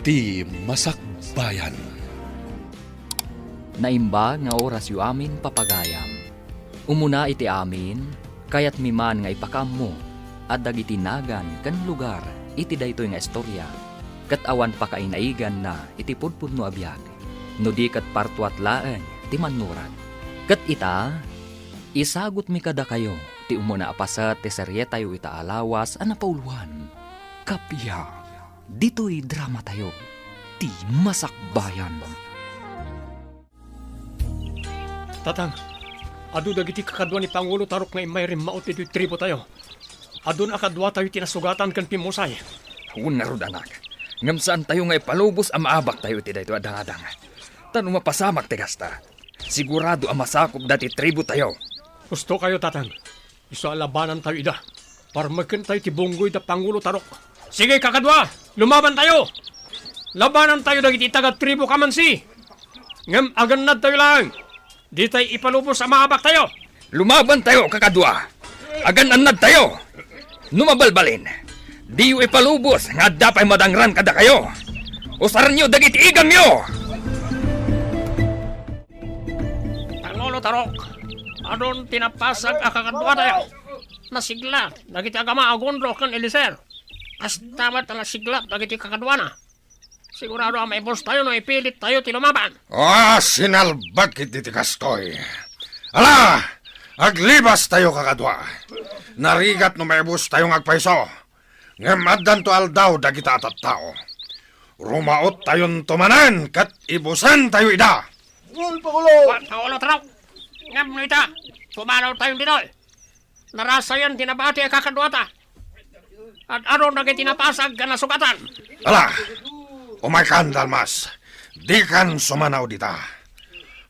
Ti Masakbayan. Naimba nga oras yu amin papagayam. Umuna iti amin, kayat miman nga ipakam at dagiti nagan kan lugar iti daytoy nga istorya. Kat awan pa kainaigan na iti pudpudno abiyag. No di kat partuat laeng ti manurat. Kat ita, isagot mi kada kayo ti umuna apasat ti serye tayo ita alawas a napauluan. Kapya. Dito'y drama tayo, Ti Masakbayan. Tatang, adu dagiti kakadwa ni Pangulo Tarok nga imayrim maot ito'y tribo tayo. Adun akadwa tayo tinasugatan kan pimusay. Unarod anak, ngam saan tayo nga ipalubos ang maabak tayo iti dayto adang-adang. Tanong mapasamak ti kasta. Sigurado ang masakop dati tribo tayo. Gusto kayo, tatang. Isa labanan tayo ida. Para magkan tayo ti bunggoy da Pangulo Tarok. Sige, kakadwa! Lumaban tayo! Labanan tayo dagiti taga tribo kamansi! Ngam aganad tayo lang! Di tayo ipalubos sa maabak tayo! Lumaban tayo, kakadwa. Agan-anad tayo. Numabalbalin. Di yu ipalubos nga dapay madangran kada kayo. Usaran nyo dagiti igam nyo! Pangulo Tarok! Adon tinapasag akakadwa tayo! Nasigla, dagiti agama agondro kan Eliser. As tamat na nasigla, dagiti kakadwana. Sigurado ang may boss tayo no ipilit tayo tilumaban. Sinalbag iti kastoy. Ala! Aglibas tayo kakadwa. Narigat no may boss tayong agpaiso. Ngamaddan to aldaw dagita atat tao. Rumaot tayon tumanan kat ibusan tayo ida. Pangulo Tarok! Ngam no ita, pumanaw tayong dinoy. Narasayan tinabati ang kakadwata. At aron na tinapasag ka na sugatan. Ala! Umaykan, Dalmas. Di kan sumanaw dita.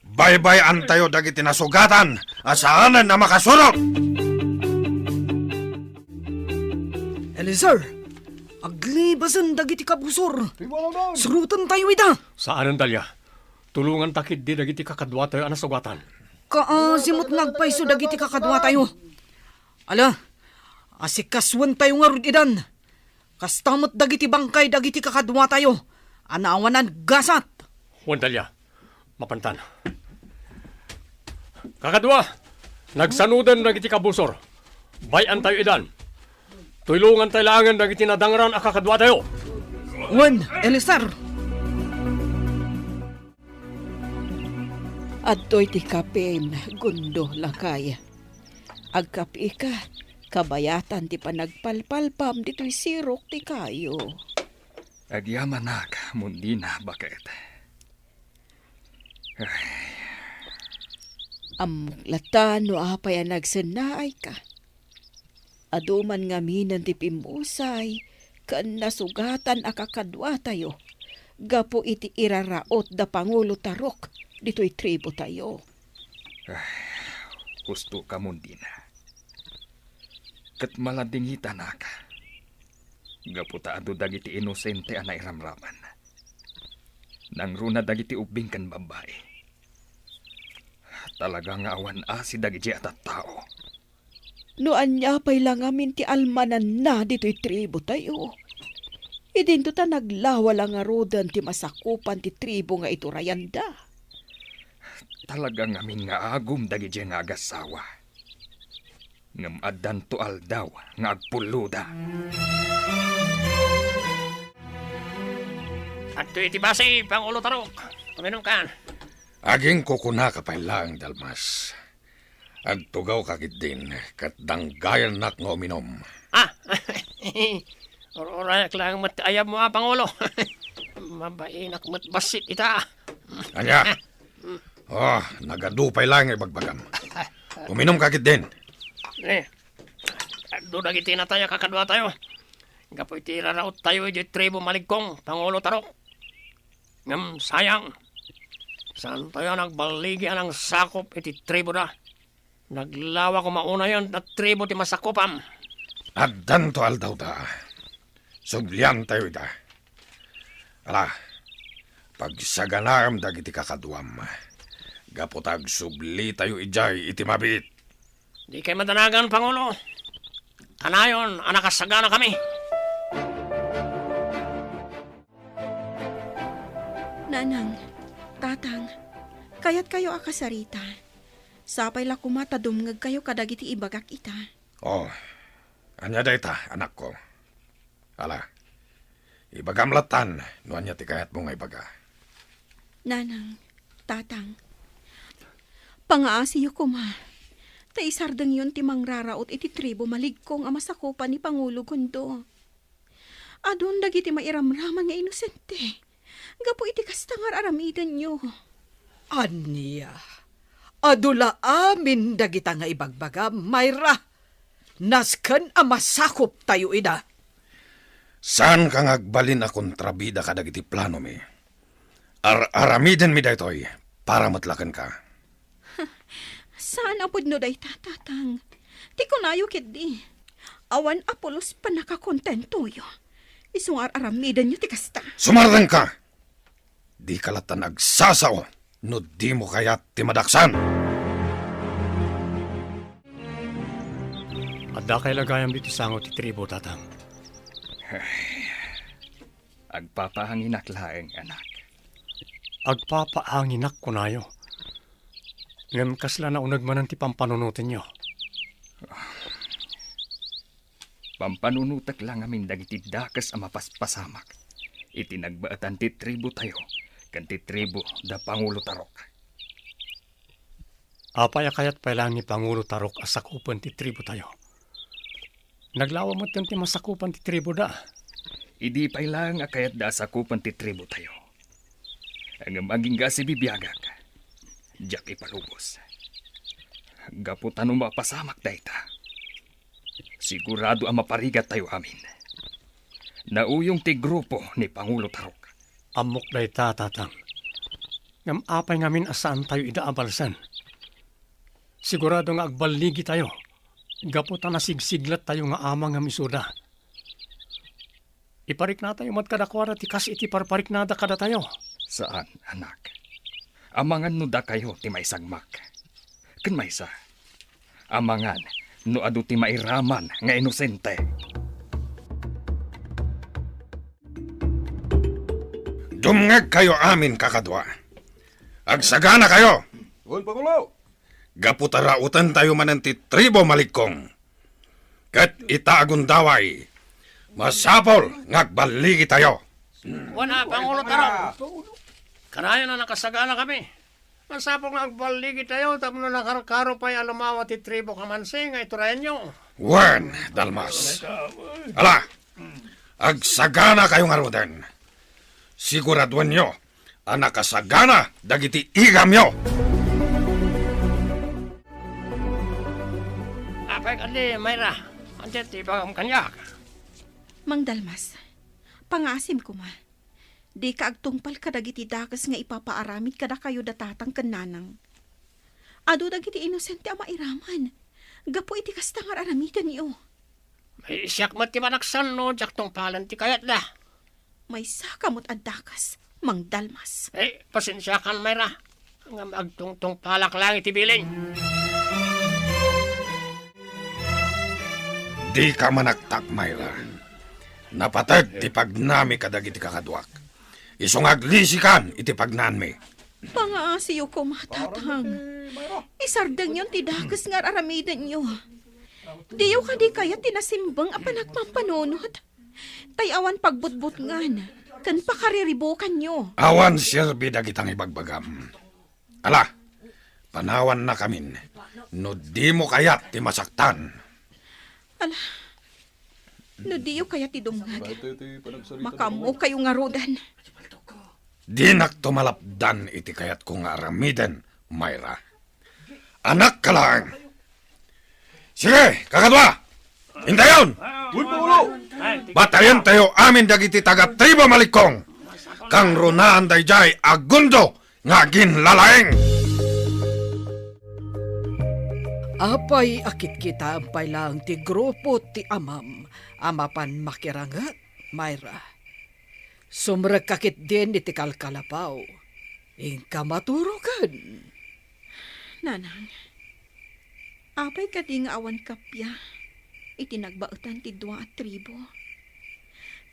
Baybay-an tayo dagiti nasugatan asaanan na makasunod. Eliezer, aglibasan dagiti kabusor. Surutan tayo ita. Saan ang dalya? Tulungan takid di dagiti kakadwa tayo ang nasugatan. Kaasimot nagpaiso dagiti kakadwa tayo. Ala, asikaswan tayo nga rudidan. Kastamot dagiti bangkay dagiti kakadwa tayo. Anawanan gasat. Juan Dalya, mapantan. Kakadwa, nagsanudan dagiti kabusor. Bayan tayo idan. Tulungan tayo langan dagiti nadangran a kakadwa tayo. Juan, Eliezer. Adto'y ti kapin, gundo lakay. Agkapi ka, kabayatan ti panagpalpalpam dito'y sirok ti kayo. Agyamanak, mundina, bakit? Amuklatan no apay ang nagsanay ka. Aduman nga minan ti pimusay, kan nasugatan akakadwa tayo. Gapo iti iraraot da Pangulo Tarok, dito'y tribo tayo. Gusto ka mundina. Kat maladingitan ka. Gaputa ado dagiti inosente a nairamraman. Nang runa dagiti ubing kan babae. Talagang awan si dagiti atat tao. Noan niya pa'y lang amin ti almanan na dito'y tribo tayo. Idinto ta naglawa lang nga rodan ti masakupan ti tribo nga ito rayanda. Talagang amin nga agum dagiti nga agasawa. Ngam addan to aldaw nga agpuluda. At iti basi, Pangulo Tarok. Tuminom ka. Aging kukuna ka pa lang, Dalmas. Agtugaw kakit din, kat danggayan nak nga uminom. Urayak lang matayab mo Pangulo. Mabainak matbasit ita. Anya? Nagadupay lang ibagbagam. Uminom kakit din. Doon nagiti na tayo, kakadwa tayo. Gapoy tiraraot tayo di tribo maligkong, Pangulo Tarok. Ngam sayang. Saan tayo nagbaligi ang sakop iti tribo na. Naglawa ko mauna yon na tribo ti masakopam. Addan to aldaw da. Sublian tayo da. Ala, pagsaganaram dagiti kakadwam. Gapotag subli tayo ijay iti mabit. Di kayo madanagan, Pangulo. Kanayon, anakasagana kami. Nanang, tatang, kayat kayo akasarita. Sapay la kumata dumngag kayo kadagiti ibagak ita. Oh, anya dayta, anak ko. Ala, ibagamlatan, no anya ti kayat mo nga ibaga. Nanang, tatang, pangaasiyo ko ma. Taisardeng yun ti mangraraot iti tribo maligkong amasakupan ni Pangulo Gundo. Adon dagiti mairamraman nga inosente. Gapo iti kastangar aramidan nyo. Anya, adula amin dagita nga ibagbaga, Mayra. Nasken a masakop tayo ida. Saan ka ngagbalin a kontrabida ka dagiti plano mi? Aramiden mi daytoy para matlaken ka. Saan apod no day tatatang? Ti kunayo kidi. Awan apolos pa nakakontento yo. Isungar aramidan nyo ti kasta. Sumardan ka! Di kalatan agsasao, no di mo kayat ti madaksan. Adda kay lagayam dito sangot ti tribo, tatang. Agpapahanginak laeng, anak. Agpapaanginak ko nayo. Ngam kasla na unag manan ti pampanunutin nyo. Pampanunutak lang amin dagiti dakas a mapaspasamak. Itinagbaatan ti tribo tayo, kan ti tribo da Pangulo Tarok. Apaya kayat pailang ni Pangulo Tarok asakupan ti tribo tayo. Naglawa mo ti masakupan ti tribo da. Idi pailang akayat da asakupan ti tribo tayo. Ang maging gasi bibiyagak. Diyak ipalubos. Gaputan mo mapasamak dayta. Sigurado ang maparigat tayo amin. Nauyong ti grupo ni Pangulo Tarok. Amok day tatang. Ngam apay ngamin asaan tayo idaabalsan. Sigurado nga agbaligi tayo. Gaputan na sigsiglat tayo nga amang nga misuda. Iparik na tayo matkadakwara ti kas iti parparik nada kada tayo. Saan, anak? Amangan no da kayo ti maisagmak. Ken maysa. Amangan no adu ti mairaman nga inosente. Dumngeg kayo amin kakadwa. Agsagana kayo. Uy, Pangulo! Gaputarautan tayo manan ti tribo malikong. Kat itaagon daway. Masapol ngagbaligi tayo. Wala, Pangulo Tarok. Kanayo na nakasagana kami. Masapong agbaligi tayo, tapos na nakarkaro pa'y alumawa ti tribo kamansing, ay turayan nyo. Wen, Dalmas. Ala, agsagana kayo nga roden. Siguraduan nyo, ang nakasagana dagiti igam nyo. Apay kandi, Mayra. Andiyan ti bagam kanyak. Mang Dalmas, pangasim ko ma. Di ka agtungpal kadagiti dakas nga ipapaaramid kada kayo datatang kananang. Ado dagiti inosente a mairaman. Gapo iti kastangar aramidan niyo. May isyak mat ti manaksan no, jak tong palan ti kayat da. May sakamot ad dakas, Mang Dalmas. Pasensya kan, Mayra. Ngam agtungtong palak lang iti biling. Di ka manaktak, Mayra. Napatag ti pagnami kadagiti kakadwak. Isungaglisikan iti pagnanmi. Pangaasiyo ko matatang. Isardeng yun ti dakas nga aramidan niyo. Diyo ka di kaya tinasimbang a panagpampanunot. Tayawan pagbutbut ngan, kan pakariribukan nyo. Awan sirbi dagitang ibagbagam. Ala, panawan na kamin. No di mo kayat ti masaktan. Ala, no diyo kaya ti dumngag. Makamu kayo nga rodan. Di tumalapdan iti kayat kong aramiden, Mayra. Anak ka lang. Sige, kakadwa! Hintayon! Uy, Pangulo! Batayan tayo amin dagiti taga-tribo malikong. Kang runaan dayjay agundo nga ginlalaeng. Apay akit kita ampay lang ti grupo ti amam. Amapan makirangat, Mayra. Sumrek kakit din iti kalkalapaw. Ingka maturukan. Nanang, apay ka di nga awan kapya. Itinagbautan ti dua at tribo.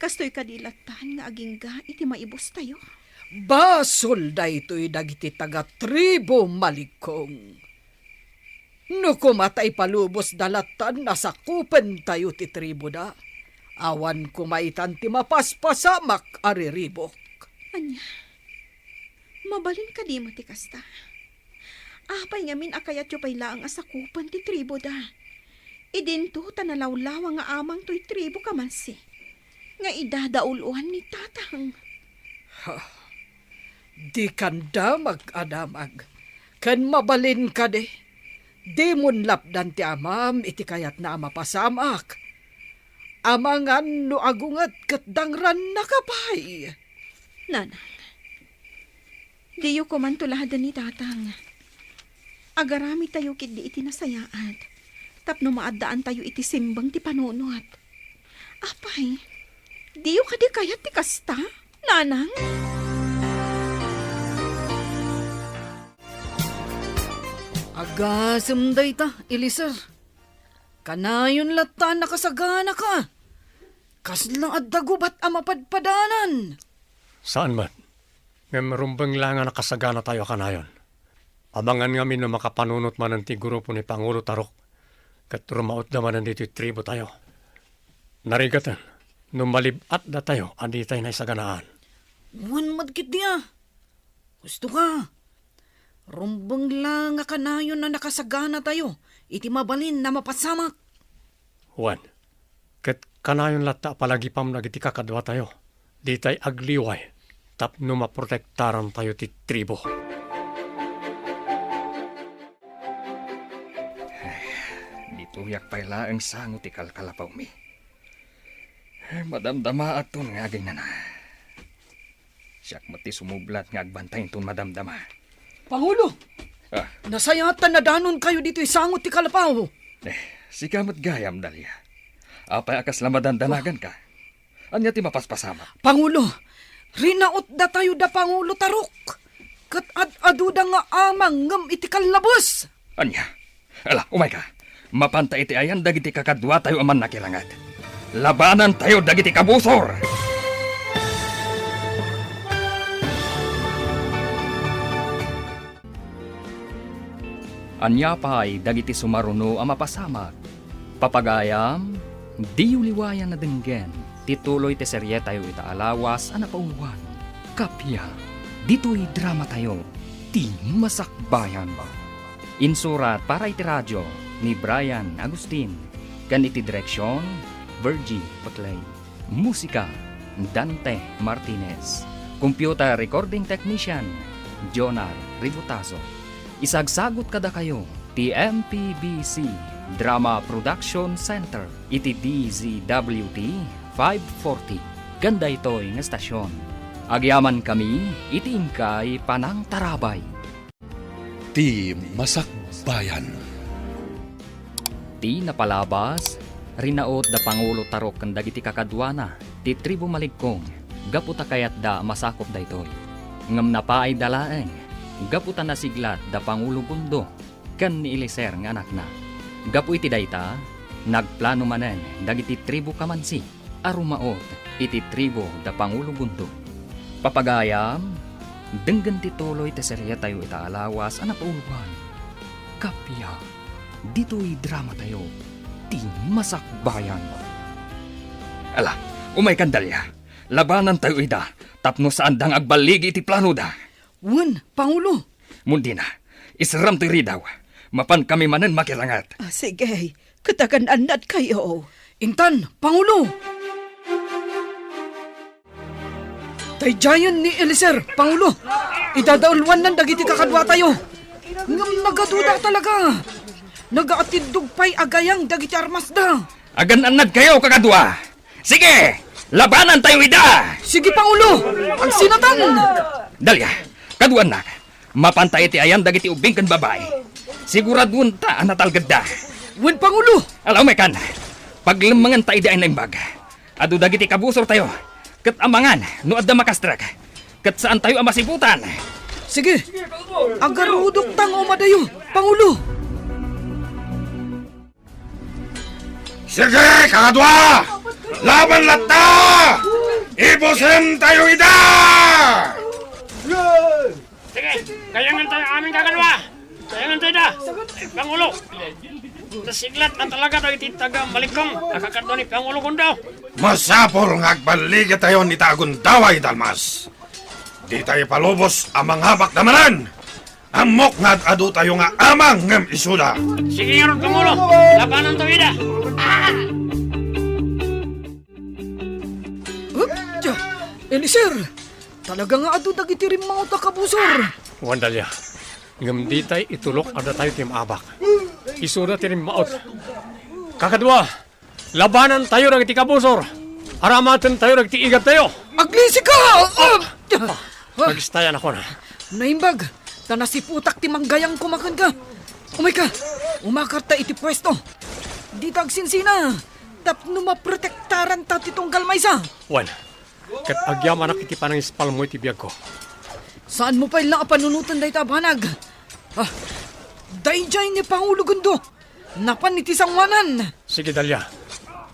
Kastoy kadilatan nga aging ga iti maibos tayo. Basol da ito'y dagiti taga-tribo malikong. No kumatay palubos dalatan, nasakupen tayo ti tribo da. Awan kumaitan ti mapaspasamak ariribok. Anya, mabalin ka di mo ti kasta. Apay ngamin akayat yu pay laang asakupan ti tribo da. Idinto tanalawlawa nga amang to'y tribo kamansi. Nga idadauluan ni tatang. Di kanda mag-adamag. Kan mabalin ka de. Di mon lapdan ti amam iti kayat na mapasamak. Amangan no agungat kat dangran nakapay. Nanang, di yu kumantulahadan ni tatang. Agarami tayo kit di iti nasayaat. Tapno maadaan tayo iti simbang ti panunot. Apay, di yu kadi kayat ti kasta, nanang? Agasem day ta, Eliser. Kanayon lata nakasagana ka. Kaslang addagubat ang mapadpadanan. Saan man? May marumbang lang nga nakasagana tayo kanayon. Abangan ngamin na makapanunot man ang ti grupo ni Pangulo Tarok. Kat rumaot naman ang dito tribo tayo. Narigatan, nung malibat na tayo, andi tayo na isaganaan. Wan madkit diya. Gusto ka. Rumbang lang nga kanayon na nakasagana tayo. Iti mabalin na mapasamak. Juan, kat kanayon lata palagi pam nagiti kakadwa tayo. Di tayo agliway. Tapno maprotektaran tayo ti tribo. Dituyak pay laang sango ti kalkalapaw mi. Madamdama at ton nga na. Siyak mati sumublat nga agbantayin ton madamdama. Pangulo! Ah, Nasayatan na danon kayo dito isangot ti kalapaw. sikamot gayam dalya. Apay akas lamadan danagan ka. Anya ti mapaspasama. Pangulo, rinaot da tayo da Pangulo Tarok. Kat ad-aduda nga amang ngam iti kalabos. Anya, ala, umay ka. Mapanta iti ayan dagiti kakadwa tayo aman nakilangat. Labanan tayo dagiti kabusor! Anya pa'y dagiti sumaruno ang mapasamak. Papagayam, di uliwayan na denggen. Tituloy te serye tayo itaalawas ang napauwan. Kapya, dito'y drama tayo. Ti masakbayan ba? Insurat para iti radyo ni Brian Agustin. Ganiti direksyon, Virgie Paclay. Musika, Dante Martinez. Computer recording technician, Jonar Rivutazo. Isagsagot kada kayo, TMPBC Drama Production Center, iti DZWT 540. Ganda ito'y nga stasyon. Agyaman kami, iti ingkay Panang Tarabay. Ti Masakbayan. Ti napalabas, rinaot da Pangulo Tarok kan dagiti kakadwana, ti tribo maligkong, gaputa kayat da masakop da ito'y. Ngam na pa ay dalaeng, gaputa na siglat da Pangulo Gundo, kan ni Eliser nga anak na. Gapu iti dayta, nagplano manen dagiti tribo kamansi, arumaot iti tribo da Pangulo Gundo. Papagayam, denggan tituloy te serya tayo itaalawas ang napauluhan. Kapya, dito'y drama tayo, ti masakbayan. Ala, umay kandalya. Labanan tayo ida, tapno saan dang agbaligi iti plano da. Wan, Pangulo. Mundi na, isram to'y ridaw. Mapan kami manen makilangat. Sige, katagan-anat kayo. Intan, Pangulo. Tayjayan ni Eliser, Pangulo. Idadaulwan ng dagiti kakadwa tayo. Ngam nagaduda talaga. Nagaatidog pa'y agayang dagiti armas da. Agan-anad kayo, kakadwa. Sige, labanan tayo ida. Sige, Pangulo. Ang sinatan. Dalya, kaduan na. Mapantay iti ayan dagiti ubing kan babae. Siguradun ta anatalgad da. Wan, Pangulo. Alaw may kan, paglamangan tayo di ay naimbag. Adu dagiti kabusor tayo. Kat amangan, no adda makastrak. Kat saan tayo amasiputan. Sige. Agarudok tang umadayo, Pangulo. Sige, kakadwa! Laban lata! Ibusin tayo ida! Kayangan tayo aming kakadwa. Kayangan tayo da. Pangulo. Nasiglat na talaga daw iti taga Maligkong. Nakakadwa ni Pangulo Gundo. Masapol nga agbaligi tayo ni Tagundaway, Dalmas. Di tayo palubos amang habak damanan. Amok nga adu tayo nga amang ngem isuda. Sige nga ron, Pangulo. Labanan tayo ida. Tiyo, Elisir, talaga nga adu dagiti rin mga takabusor. Wandalya. Ngam di tayo itulok ada tayo tim abak. Isuda tinim maot. Kakadwa. Labanan tayo ng itikabusor. Aramatan tayo ng tiigap tayo. Aglisi ka! Magistayan ako na. Naimbag, na nasiputak ti manggayang kumakan ka. Umay ka, umakarta iti pwesto. Di tagsinsina, tapno maprotektaran ta titong galmaysa. Wan, kat agyaman ak iti panang ispal mo iti biyag ko. Saan mo pa ilang panunutan dahi tabanag? Dayjay ni Pangulo Gundo, napan iti sangwanan. Sige, Dalya.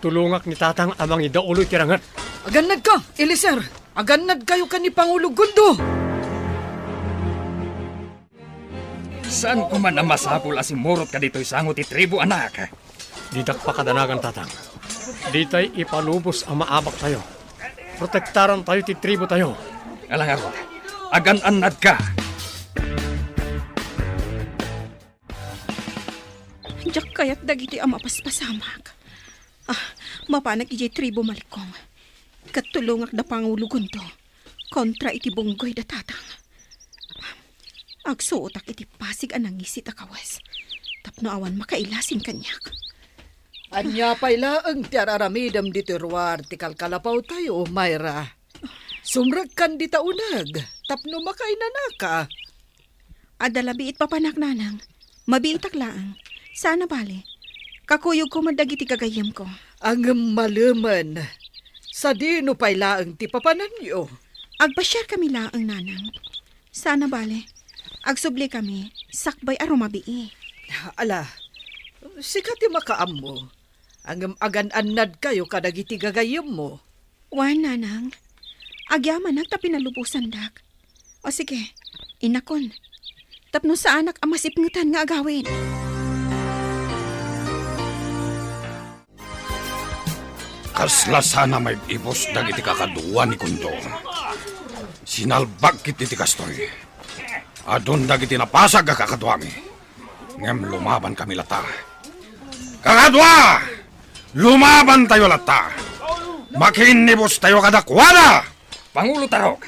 Tulungak ni tatang amang idauloy tirangat. Aganad ka, Elisir. Aganad kayo ka ni Pangulo Gundo. Saan ko man ang masapul asimurot ka dito'y sangot ti tribo, anak? Didak pa kadanagan, tatang. Di tayo ipalubos ang maabak tayo. Protektaran tayo ti tribo tayo. Alang ako, agan-anad ka. Diyak kaya't dagiti ang mapaspasamak. Mapanag iti tribo Maligkong. Katulungak da Pangulo Gundo. Kontra iti bunggoy da tatang. Agsuotak iti pasig anang isit akawas. Tapno awan makailasin kanyak. Anya payla ang tiararamidam di terwar ti kalkalapaw tayo, Mayra. Sumrag kan di taunag, tapno makainanaka. Adalabiit papanak nanang. Mabiitak laang. Sana bale. Kakuyog ko madagiti kagayam ko. Ang malaman, sa dino payla ang ti papanan nyo. Agpasyar kami laang nanang. Sana bale. Agsubli kami. Sakbay arumabii. Ala, sikat ti makaam mo. Ang agan-anad kayo kadagiti gagayam mo. Wan nanang. Agyaman ang tapinalupusan dak. O sige, inakon. Tapno sa anak ang masipngutan nga agawin. Kasla sana may ibos dagiti kakaduwa ni Kundo. Sinalbag kiti ti kastoy. Adun dagiti napasag ka kakadwami. Ngem lumaban kami lata. Kakadwa! Lumaban tayo lata. Makinibos tayo kadakwada! Pangulo Tarok,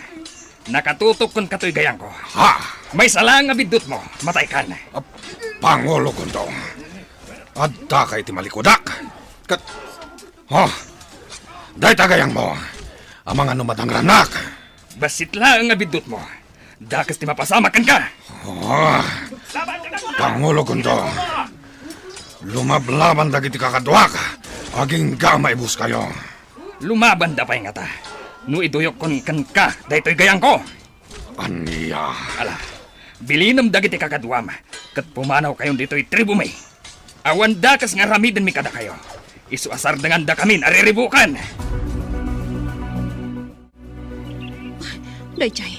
nakatutok kon kato'y gayang ko. Ha! May salang abidot mo, matay ka na. Pangulo Kundo. Adda kay ti malikudak. Kat... Day tagayang mo. Ang mga numadang ranak. Basit lang ang abidot mo. Dakas ti mapasamakan ka. Pangulo Kundo. Lumablaban dagiti kakadwak. Aging gamay bus kayo. Lumaban da pa'y nga ta. No iduyok kon kan ka, daytoy gayang ko. Aniya. Ala, bilinam dagiti kakadwam. Kat pumanaw kayon dito'y tribo may. Awan dakas nga ramiden mi kada kayo. Isuasar dengan da kami nariribukan. Dayjay,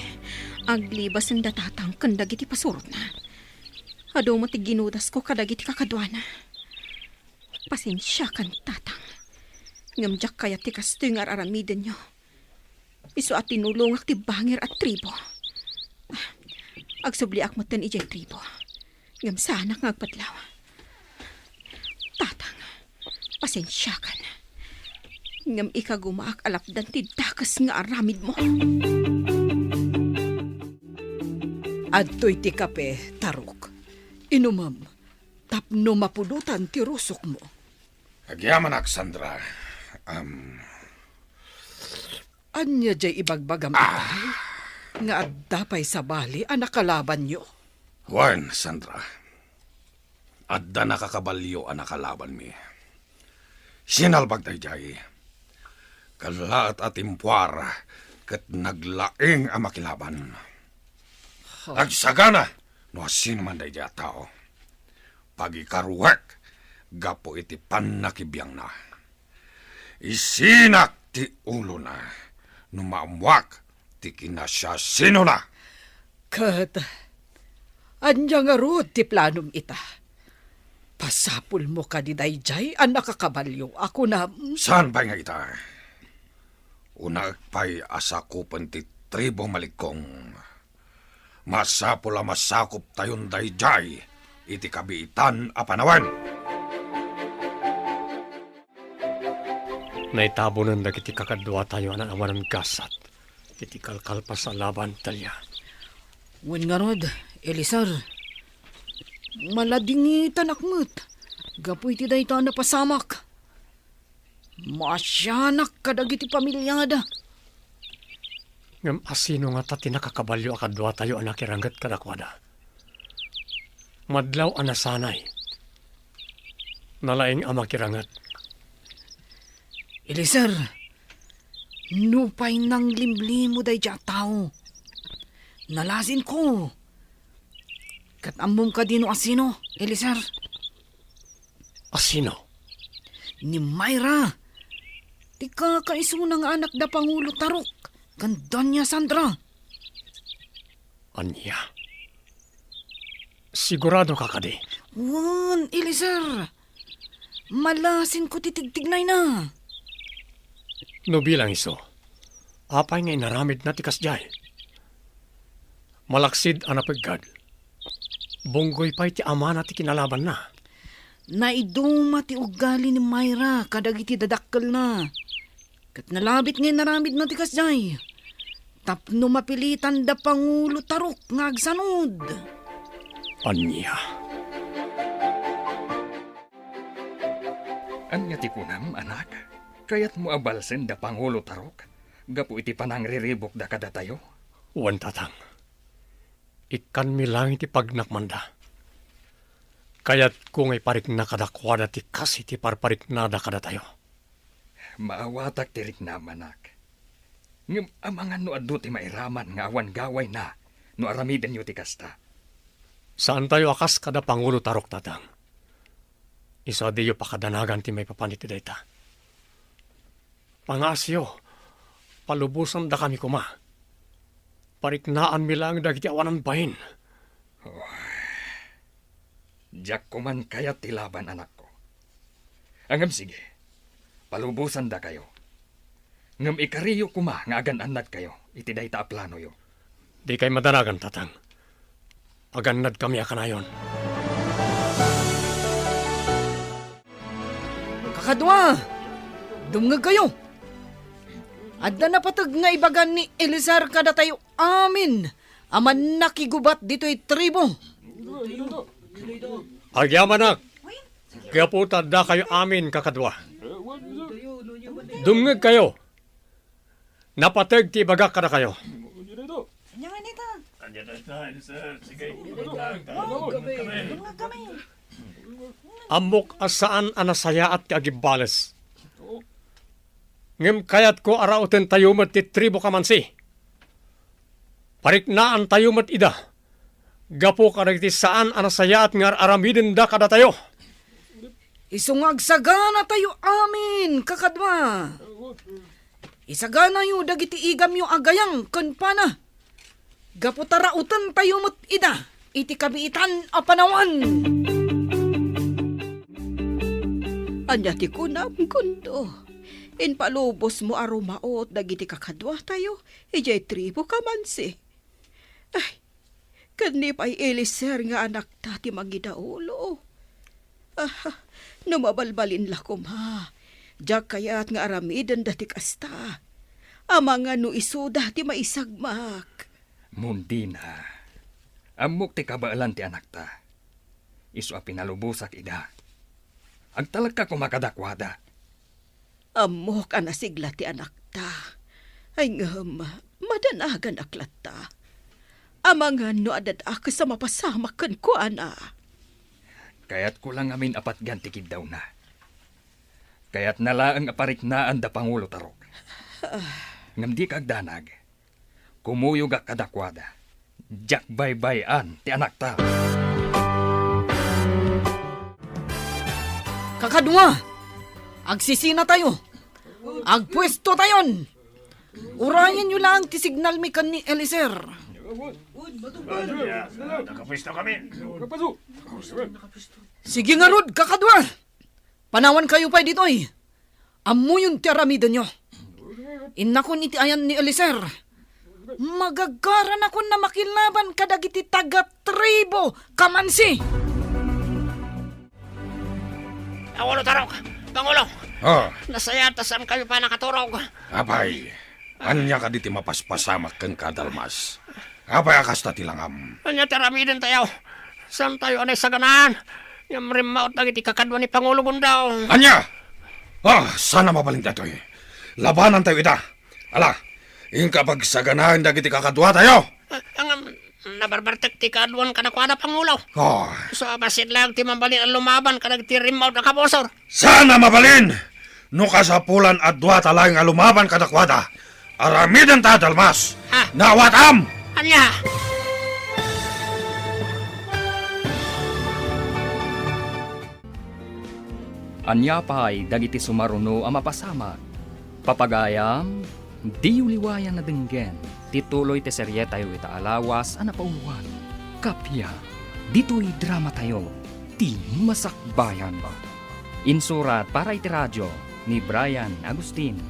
aglibas ang datatang kandagiti pasurot na. Ado mo ti ginudas ko kadagiti kakadwana. Pasensya kan tatang. Ngamjak kaya ti kastoy nga aramiden nyo. Isu at tinulungak ti bangir at tribo. Agsubliak mo tan ijay tribo. Ngam sana nga agpadlaw. Tatang, pasensya ka na. Ngam ikagumaak alapdan ti dakas nga aramid mo. Adtoy ti kape, Tarok. Inumam, tapno mapudutan ti rusok mo. Agyaman Sandra. Anya jay ibagbagam itay, nga addapay sa bali ang nakalaban nyo. Juan, Sandra. Adda nakakabalyo ang nakalaban mi. Sinalbag tayo jay. Kalaat at impuar kat naglaing ang makilaban. Nagsagana no sino man tayo jay tao. Pagikaruwek, gapo iti panakibiyang na. Isinak ti ulo na. Numaamwak, ti kinasya sino na. Kat, Anya nga rod ti planom ita. Pasapul mo ka di dayjay ang nakakabalyo. Ako na... Saan ba nga ita? Una pa'y asakupan ti tribo malikong. Masapula masakop tayon dayjay. Iti kabiitan a panawan. Naitabo nun dagiti kakadwa tayo na awanan gasat. Iti kalkalpas sa laban talya. Wen nga rod, Elisar. Maladingitan akmet. Gapoy ti dayta na pasamak. Masyanak kadagiti pamilyada. Ngam asino nga tati nakakabalyo akadwa tayo anak iranggat kadakwada. Madlaw anasanay. Nalaing ama kirangat. Elisar, nupay nang limlimo day dya tao. Nalasin ko. Katamom ka dino asino, Elisar. Asino? Ni Myra. Ti kakaisunang anak da Pangulo Tarok. Ganda niya, Sandra. Anya? Sigurado ka kadi? Wan, Elisar. Malasin ko titigtignay na. No bilang iso, apay nga inaramid na tikas jay. Malaksid anapagad. Bunggoy pa'y ti ama na ti kinalaban na. Naiduma ti ugali ni Myra kadagiti dadakkel na. Kat nalabit nga naramid na tikas jay. Tapno mapilitan da Pangulo Tarok nga agsanod. Anya? Anya ti kunam, anak? Kaya't mo abalsen da Pangulo Tarok? Gapu iti panangriribok da kada tayo? Wan tatang. Ikan mi lang iti pagnakmanda. Kaya't kung ay parik na kadakwada ti kasi ti parparik na da kada tayo. Maawatak tirik na, anak. Ngam amangan no addo ti mairaman nga awan gaway na no aramiden yo ti kasta. Saan tayo akas kada Pangulo Tarok tatang? Isa di yo pakadanagan ti may papaniti dayta. Pangasyo, palubusan da kami kuma. Pariknaan mi lang dagiti awanan bahin. Diyak ko man kayat tilaban, anak ko. Angam sige, palubusan da kayo. Ngam ikariyo kuma nga agan anad kayo, iti dayta a plano yo. Di kay madanagan tatang. Aganad kami akanayon. Kakadwa! Dumngag kayo! Adda na patag nga ibagan ni Elisar kada tayo amin. Aman nakigubat dito'y tribo. Agyamanak! Kaya po tada kayo amin kakadwa. Dumngag kayo. Napatag ti ibaga kada kayo. Amok asaan anasaya at kagibales. Ngem kayat ko arauten tayumat ti tribo kamansi. Pariknaan tayumat ida. Gapo karagti saan anasaya at ngar aramidin da kada tayo. Isungag sagana tayo amin, kakadwa. Isagana yu dagiti igam yu agayang kunpana. Gaputara utan tayo mo't ida, iti kabiitan a panawan. Anya ti kunam kundo. In palubos mo arumaot dagiti kakadwa tayo, ijay tribo kamansi. Ay, kanip ay Elisar nga anak tati magidaulo. Numabalbalin lakom ha. Diyak kaya't nga aramidan dati kasta. Amang nga no iso dati maisagmak. Mundina, amok ti kabaalan ti anak ta. Isu a pinalubusak ida. Agtalag ka kumakadakwada. Amok anasigla ti anak ta. Ay ngam, madanagan aklat ta. Amangan no adad ako sa mapasamakan ko, ana. Kaya't kulang amin apat gantikid daw na. Kaya't nalaang apariknaan da Pangulo Tarok. Ngam di kagdanag. Kumuyog ak kadakwada. Jak baybayan ti anak ta. Kakadwa, agsisina tayo. Agpwesto tayon. Urayan nyo lang ti signal mi kan ni Elisar. Nakapisto kami. Sige nga Rod, kakadwa. Panawan kayo pa dito eh. Amo yung tiaramidan nyo. Inakon iti ayan ni Eliser. Magagaran ako na makilaban kadagiti taga-tribo kamansi. Pangulo Tarok! Pangulo! Oh, Nasaya tasam kayo pa nakaturog. abay. Anya ka diti mapaspasamak kang kadalmas. Abay akas na tilangam. Anya tiramidin tayo. Saan tayo anay saganaan? Yung rimaot na iti kakadwa ni Pangulo Gundaw. Anya! Sana mabaling datoy. Labanan tayo ita. Ala, yung kapag saganahan dagiti kakadwa tayo. Ang nabarbartek ti kadwan kanakwada Pangulo. Oh, So basit lang ti mambalin ang lumaban kadag ti rimaot na kabosor. sana mabalin! No kasapulan at dua talayong alumaban kadakwada. Aramidan ta dalmas. Ha? Nawatam! Anya! Anya pa'y dagiti sumaruno ang mapasamak. Papagayam, di uliwayan na denggen. Tituloy te serye tayo ita alawas ang napauluan. Kapya, dito'y drama tayo. Ti masakbayan ba? Insurat para iti radyo ni Brian Agustin.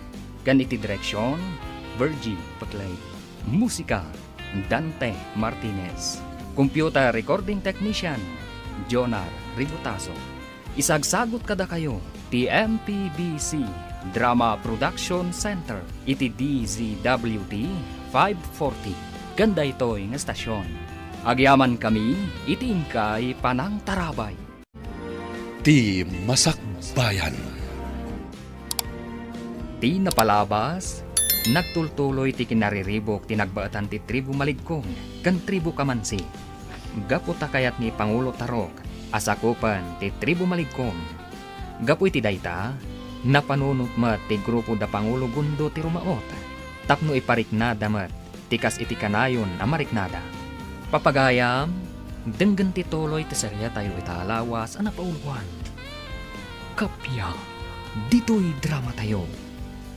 Kan iti direksyon, Virgie Putlay. Musika, Dante Martinez. Computer recording technician, Jonar Ributaso. Isagsagot kada kayo, TMPBC Drama Production Center, iti DZWT 540. Ganda ito'y nga estasyon. Agyaman kami, iti ingkay Panang Tarabay. Ti Masakbayan. Ti napalabas, nagtultuloy ti kinariribok tinagbaatan ti tribu Maligkong, kan tribu Kamansi. Gaputa kayat ni Pangulo Tarok, asakupan ti tribu Maligkong. Gapu iti dayta, napanunot mat ti grupo da Pangulo Gundo ti Rumaot. Tapno ipariknada mat, tikas iti kanayon a mariknada. Papagayam, denggan ti tuloy ti serya tayo italawas a napauluan. Kapya, dito'y drama tayo.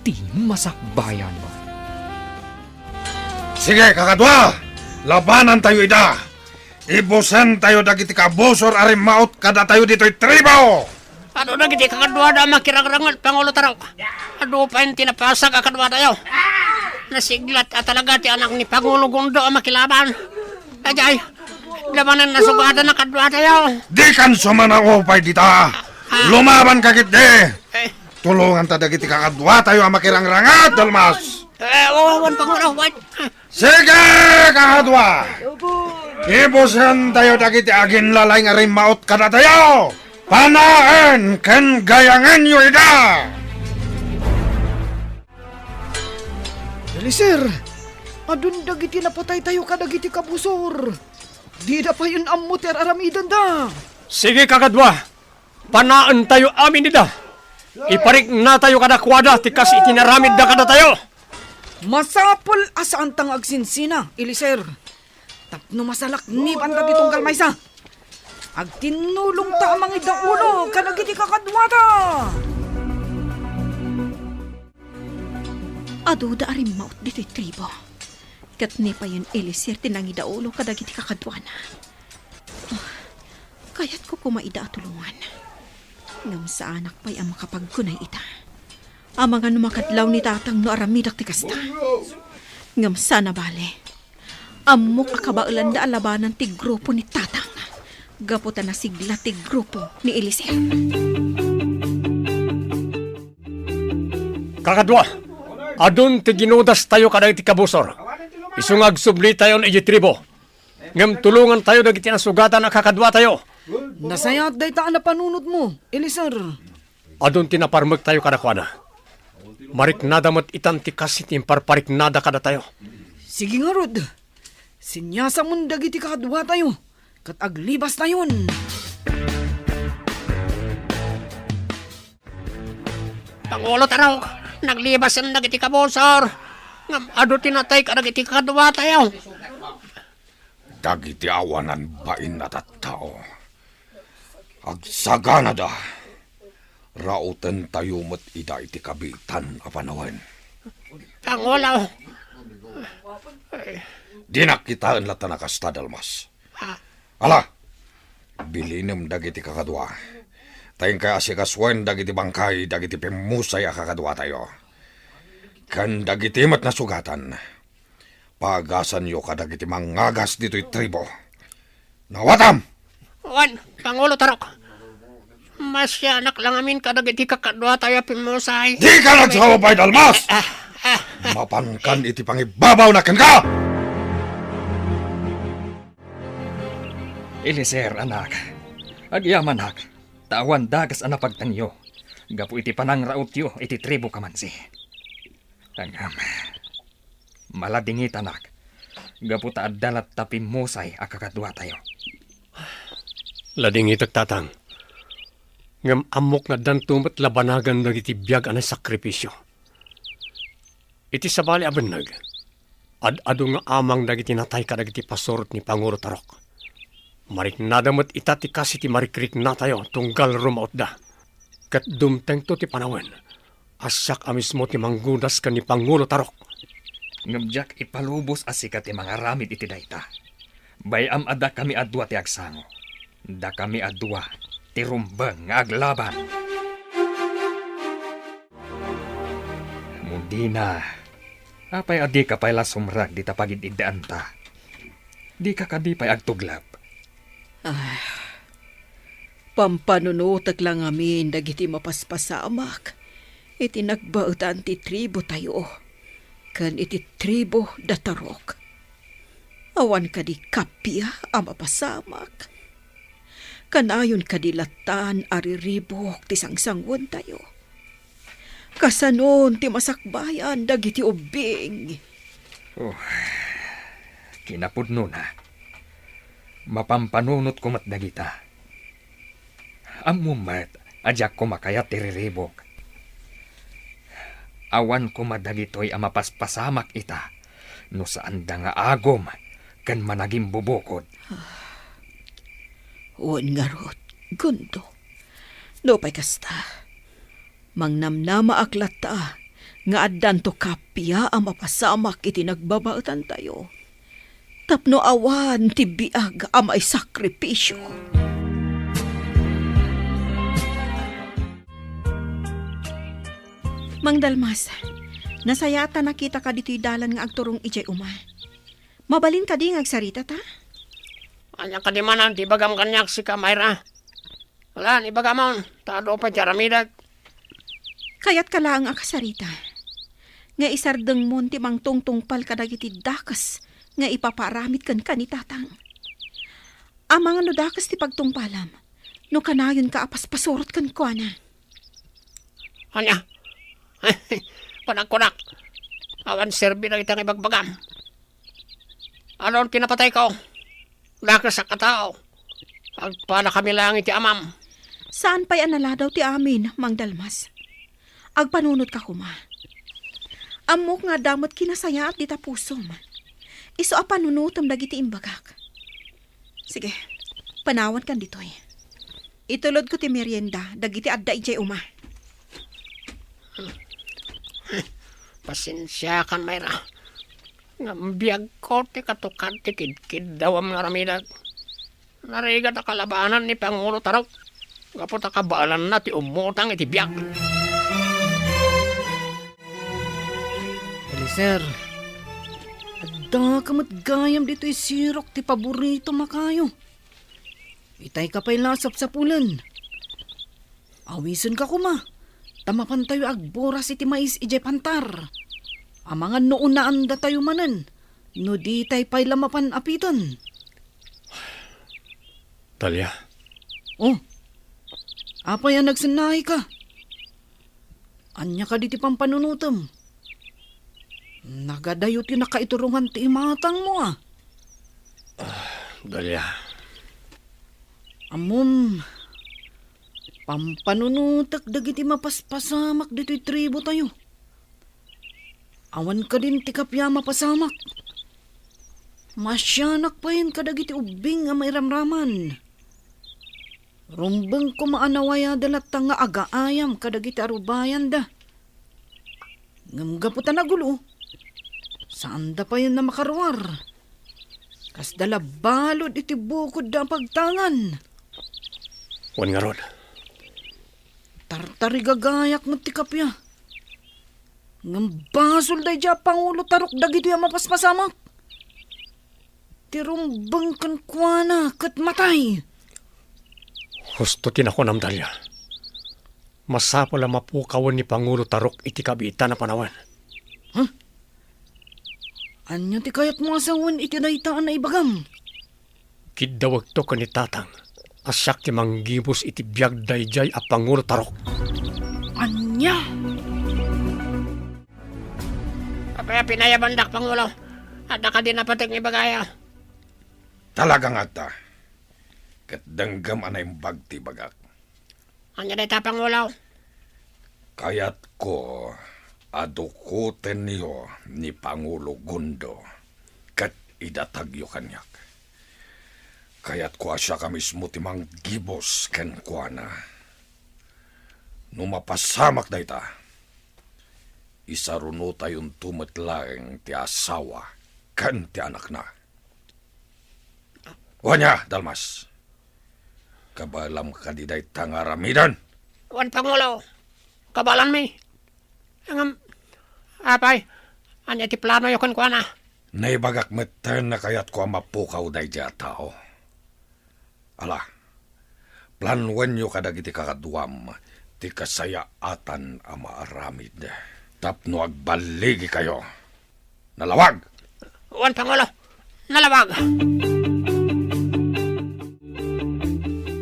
Ti masakbayan ba? Sige, kakadwa! Labanan tayo ida! Ibusan tayo dagiti kabosor arimaot kada tayo dito'y tribo! Ano na giti kakadwa da makirangrangal Pangulo Tarok. Ano pa yung tinapasag kakadwa tayo. Nasiglat at talaga ti anak ni Pangulo Gundo ang makilaban. Ajay, labanan na sugada na kadwa tayo. Di kan sumanakopay dita! Lumaban kakit de! Tulungan ta dagiti kakadwa tayo ang makirangrangat, dalmas! Wawan Pangulo, wait. Sige, kakadwa! Ibusan tayo dagiti agin lalay nga rimaot kada tayo! Panaan kan gayangan yu ida! Eliser, adun dagiti napatay tayo kadagiti kabusor. Di na pa yun amuter aramidan da. Sige kakadwa, panaan tayo amin nida. Iparik na tayo kadakwada, tikas itinaramid na kada tayo. Masapol asaan tang agsinsina, Eliser. Tapno masalak ni banda ditong galmaysa. Agtinulong ta amang idaulo kadagiti kakadwata. Ado da arim maut dito'y tribo. Kat ni pa yun Eliser tinangi daulo kadagiti kakadwana. Kaya't ko kumaida at tulungan. Ngam sa anak pa'y ang makapagkunay ita. Ang mga numakadlaw ni tatang no aramidak ti kasta. Ngam sana bale. Amok akabaulan da alabanan ti grupo ni tatang. Gaputan na sigla ti grupo ni Eliser. Kakadwa, adun ti ginudas tayo kadag ti kabusor. Isungag subli tayo na tribo. Ngam tulungan tayo dagiti nasugatan na kakadwa tayo. Nasayat day taan na panunod mo, Eliser. Adun tinaparmag tayo kadakwana. Mariknada mat itan ti kasit yung parpariknada kada tayo. Sige nga Rod, sinyasa mong dagiti kakadwa tayo. Kat aglibas na yun. Pangulo Tarok, naglibas ang nagiti kabusor. Ngam ado tinatay ka nagiti kakadwa tayo. Dagiti awanan bain na tattao. Agsagana da. Rautan tayo mat ida iti kabitan apanawan. Pangulo, Di nakitaan lata na kasta, Dalmas. Ala, bilinam dagiti kakadwa. Tayong kaya si kaswen dagiti bangkay, dagiti pimusay kakadwa tayo. Kan dagiti mat na sugatan. Pagasan yo kadagiti mangagas dito'y tribo. Nawatam! Wan, Pangulo Tarok. Masyanak lang amin kadag iti kakadwa tayo pimusay. Di ka nagsawabay, Dalmas! Mapankan iti pangibabaw na kan ka! Eliser, anak. Agyaman hak. Tawan dagas ana pagtanyo. Gapu iti panangraot yo, iti tribo kamansi. Angam. Maladingit, anak. Gapu ta adalat tapi musay akakadwa tayo. Lading itak tatang. Ngam amok na dan tumat labanagan dagiti biyag anay sakripisyo. Iti sabali abanag. Ad-ado nga amang dagiti natay ka dagiti pasurot ni Pangulo Tarok. Marik nadamot itati kasi ti marikrik na tayo tunggal rumaot da. Kat dumteng to ti panawen. Asak amismo ti manggudas ka ni Pangulo Tarok. Ngamjak ipalubos asikat ti mga ramid iti dayta. Bayam ada kami adwa ti agsango. Da kami adwa ti rumbeng nga aglaban. Mundina, apay adi ka pay lasumrag di tapagid idaan ta. Di ka kadipay agtuglap. Pampanunutak lang amin dagiti mapaspasamak. Iti nagbautan ti tribo tayo. Kan iti tribo da Tarok. Awan ka di kapya ang mapasamak. Kanayon kadilatan ariribok ti sangsangwan tayo. Kasanon ti masakbayan dagiti ubing. Kinapudno na. Mapampanunot ko mat dagita. Amumat, adyak ko makayat tiriribok. Awan ko madagitoy ang mapaspasamak ita. No saan da nga agom, kan managing bubukod. Uwan nga rot, gundo. No pa'y kasta. Mangnamnama aklata, nga addan to kapya ang mapasamak iti nagbabautan tayo. Tapno awan ti biag ang may sakripisyo. Mang Dalmas, nasayata nakita ka dito'y dalan nga agturong ijay uma. Mabalin ka di nga agsarita ta? Anya ka di manan, di bagam kanyak si Kamayra. Wala, ni bagamon, tado pa jaramidag. Kayat ka lang akasarita. Nga isardeng mon ti mang tungtungpal kadagiti dakas nga ipaparamit kan kanitatang. Amang ano dakas ti pagtungpalam, no kanayon ka apas-pasurot kan kuana. Anya, panak-kunak. Awan serbi na itang ibagbagam. Anon pinapatay ko? Lakas sa katao. Agpana kami lang iti amam. Saan pa'y analadaw ti amin, Mang Dalmas? Agpanunod ka kuma. Amok nga damot kinasaya at dita pusom. Iso a panunutom dagiti imbagak. Sige, panawan kan ditoy. Itulod ko ti merienda, dagiti adda ijay uma. Pasensya kan, Mayra. Ngambiyag ko ti katukan ti kid-kid daw ang naramidag. Narigat a kalabanan ni Pangulo Tarok. Kapot a kabaalan na ti umutang iti biyak. Eliser, adda ka matgayam dito'y sirok ti paborito makayo. Itay ka pa'y lasap sa pulan. Awisan ka kuma. Tamapan tayo agboras iti mais ijay pantar. Amangan noon na anda tayo manan. No di tayo pa'y lamapan apitan. Talia. Oh, apa yan nagsanay ka? Anya ka diti pampanunutom. Nagadayot yung nakaiturungan ti imatang mo ah. Talia. Amom, pampanunutak dagiti mapaspasamak dito'y tribo tayo. Awan ka din ti kapya mapasamak. Masyanak pa yun kadagiti ubing nga mairamraman. Rumbeng ko maanawaya dalat nga agaayam kadagiti arubayan da. Ngamgaputan na gulo. Saan da pa yun na makaruar? Kas dala balod iti bukod da pagtangan. Wan nga rod. Tartari gagayak mo ti kapya. Ngam basol day dya Pangulo Tarok dagito yung mapaspasamak. Tirumbang kan kuana kat matay. Husto tinako namdalya. Masapo la mapukawan ni Pangulo Tarok iti kabita na panawan. Anya ti kayat mo asawan iti daytaan na ibagam. Kidawag to ka ni Tatang. Asyak ti manggibos iti biyag dayjay a Pangulo Tarok. Anya? Kapaya pinayabandak, Pangulo. At nakadin na patik ni Bagaya. Talagang ata. Kat danggam anay bagti bagak. Anya day ta, Pangulo? Kayat ko adukuten niyo ni Pangulo Gundo kat idatagyo kanyak. Kayat ko asya ka mismo timang gibos ken kuana. Numapasamak dayta. Isaruno tayon tumetlaeng ti asawa kan ti anak na. Wanya, Dalmas. Kabalam ka di dayta nga ramidan. Wan, Pangulo. Kabalan mi. Ang apay. Anya ti plano yukon ko na. Naibagak meten na kayat ko ang mapukaw day dya tao. Ala, planwen nyo kadagiti kakaduam, ti kasayaatan ang maaramid. Tapno agbaligi kayo. Nalawag! Wan, Pangulo. Nalawag.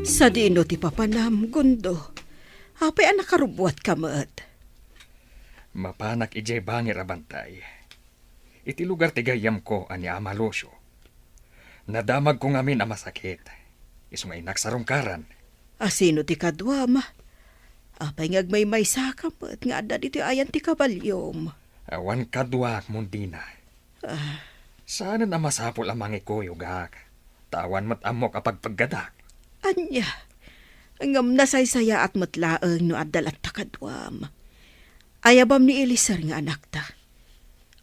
Sa dino ti papanam, Gundo. Apay ang nakarubuat ka maat. Mapanak ijay bangir abantay. Iti lugar ti gayam ko ani Amalosyo. Nadamag ko ngamin ang masakit. Isumay naksarungkaran. Asino ti kadwam? Apay ngagmay sakam at nga adda dito ayan ti kabalyom. Awan kadwak mundina. Sana na masapol ang mga ikoyugak. Tawan mat amok kapag paggadak. Anya, ngam nasaysaya at matlaang no adal at takadwam. Ayabam ni Elisar nga anak ta.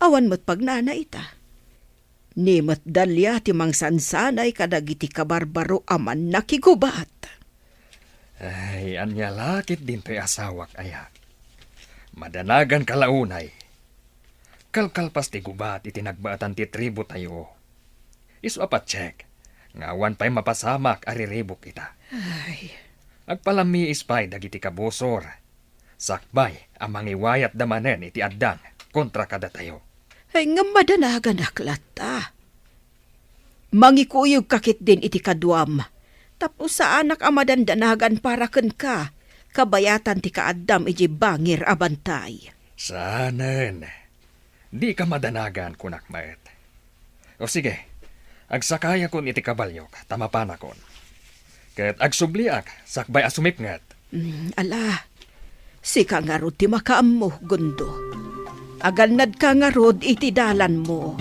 Awan mat pagnana ita. Ni mat dalya ti mangsansanay kadagiti kabarbaro aman nakigubat. Ay, anya lakit din to'y asawak ayak. Madanagan kalaunay. Kalkalpas ti gubat itinagbaatan ti tribo tayo. Isu apat check. Ngawan pa'y mapasamak ariribok kita. Ay, Agpalami ispay dagiti kabusor. Sakbay ang mangiwayat damanen iti addan kontra kada tayo. ay ngam madanagan aklata. Mangikuyog kakit din iti kadwam. Tapos sa anak amadandanagan para ken ka. Kabayatan ti kaaddam iji bangir abantay. Sanen. Di ka madanagan kunak maet. O sige, agsakaya kon iti kabalyok, tamapana kon. Ket agsubliak, sakbay asumipngat. Ala, si ka nga rod ti makaam mo, Gundo. Aganad ka nga rod iti dalan mo.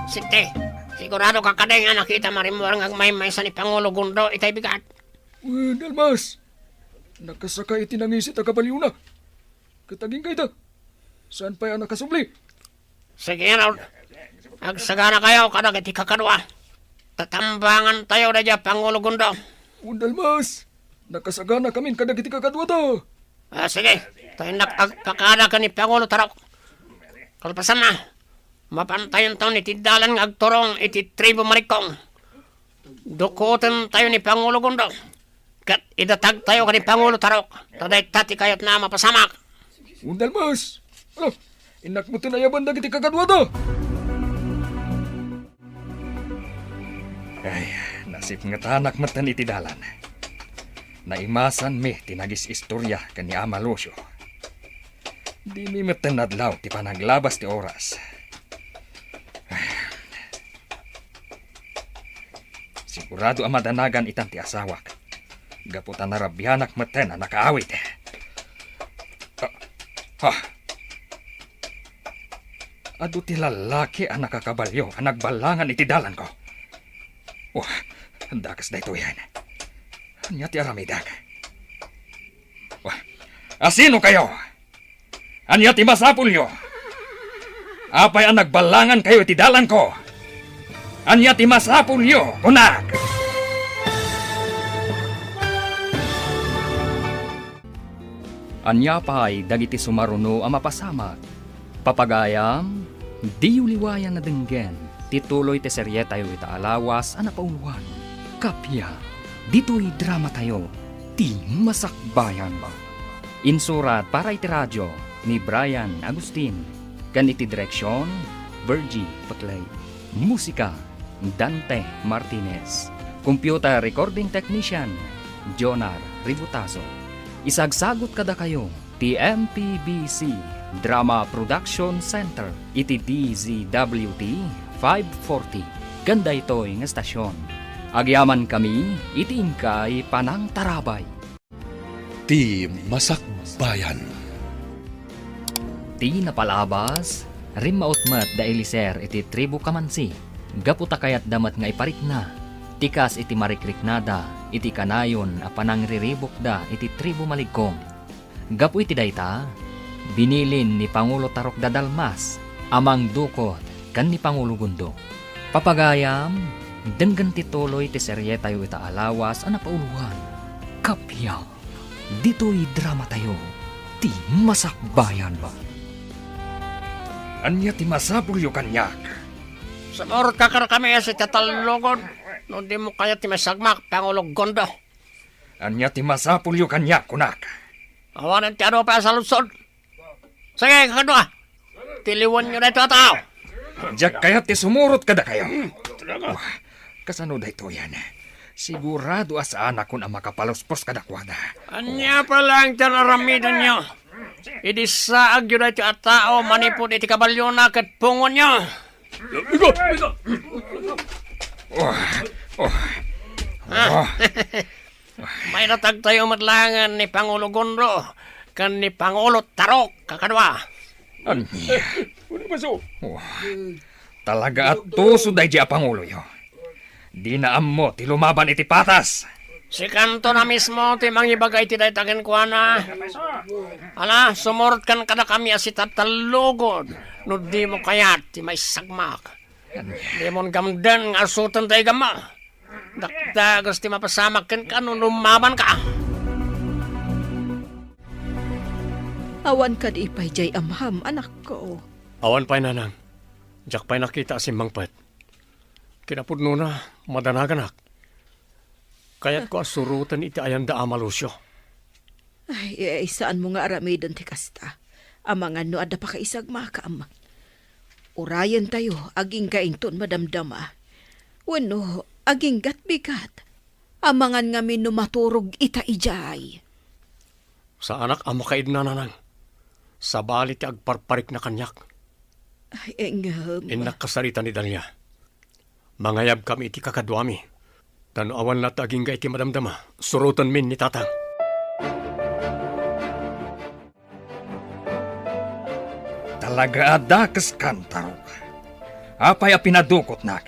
Sinte, sigurado ka kaday nga nakita marimuar nga may sa ni Pangulo Gundo itay bigat. Dalmas, nakasakay iti nangisit ang kabalyo na. Kataging kayta, saan pa yan nakasubli? Sige raw, agsagana kayo kadag iti kakadwa. Tatambangan tayo na dyan, Pangulo Gundo. Dalmas, nakasagana kami kadag iti kakadwa to. Sige, tayo nakagpakada ka ni Pangulo Tarok. Kalpasan na, mapantayon tayo ni Tidalan ng agturong iti tribo Marikong. Dukutan tayo ni Pangulo Gundo. Kat idatag tayo ka ni Pangulo Tarok. Taday tati kayot na mapasamak. Dalmas, inak mo tinayaban dagiti kakadwa to. Ay, nasip nga tanak matan iti dalan. Naimasan mi tinagis istorya kani Amalosyo. Di mi matan nadlaw ti panaglabas ti oras. Ay. Sigurado ang madanagan itan ti asawak. Gaputan na rabyanak matan na nakaawit. Adu ti lalaki ang nakakabalyo ang nagbalangan iti dalan ko. Dakas na ito yan. Anya ti aramidag. Asino kayo? Anya ti masapulyo. Apay ang nagbalangan kayo iti dalan ko. Anya ti masapulyo, kunak. Anya pa'y dagiti sumaruno ang mapasamak. Papagayam, di uliwayan na denggen. Tituloy te serye tayo ita alawas ang napauluan. Kapya, dito'y drama tayo. Ti masakbayan ba? Insurat para iti radyo ni Brian Agustin. Kan iti direksyon, Virgie Putlay. Musika, Dante Martinez. Computer recording technician, Jonar Ributazo. Isagsagot kada kayo, TMPBC Drama Production Center, iti DZWT 540. Ganda ito'y nga estasyon. Agyaman kami, iti ingkay panang tarabay. Ti Masakbayan. Ti napalabas, rimmautmat da Eliser iti tribu kamansi. Gaputa kayat damat nga iparik na. Tikas iti marikriknada, iti kanayon a panangriribok da iti tribu maligkong. Gapu iti dayta, binilin ni Pangulo Tarok Dadalmas, amang dukot kan ni Pangulo Gundo. Papagayam, denggan tituloy ti serye tayo ita alawas a napauluhan. Kapya, dito'y drama tayo, ti masakbayan ba? Anya ti masapulyo kanyak. Sumurot ka kami sa tatalugod. No di mo kaya ti masagmak, Pangulong Gondo. Anya ti masapulyo kanyak, kunak. Awanan ti ano pa sa lusod. Sige, kakadwa. Tiliwan nyo na ito tao. Diyak kaya ti sumurot kada kayo. Kasano da ito yan? Sigurado asaan akong ang makapaluspos kada kwada. Anya pa lang tararamidan nyo. Idi saag yun na ito at tao, manipod iti kabalyo na kat pungon nyo. May natag tayo matlangan ni Pangulo Gondo kan ni Pangulo Tarok, kakadwa. Anya? Talaga at tuso day di Pangulo yo. Di na ammo ti lumaban iti patas. Si kanto na mismo ti mangibagay ti daytagen ko na. Ala, sumurot kan kada kami asi tatalugod. No di mo kayat ti may sagmak. Di mo gamdan nga asutan tayo gama. Dakdagas ti mapasamak ka no lumaban ka. Awan ka di ipay jay amham, anak ko. Awan pa'y nanang. Diyak pa'y nakita si Mangpet. Kinapudno na, madanaganak. Kaya't ko asurutan iti ayan da amalusyo. Ay, saan mo nga aramidan ti kasta? Amang ano ada pa kaisag makam. Urayan tayo, aging kainton madamdama. Wano, aging gatbigat. Amangan nga minumaturog ita ijay. Sa anak amo kaid na nanang. Sa balit ti agparparik na kanyak. Ay, engam. Inakasarita ni Dalia. Mangayab kami iti kakadwami. Tanawan na taging ga iti madamdama. Surutan min ni tatang. Talaga adakas kantarok. Apay a pinadukot nak.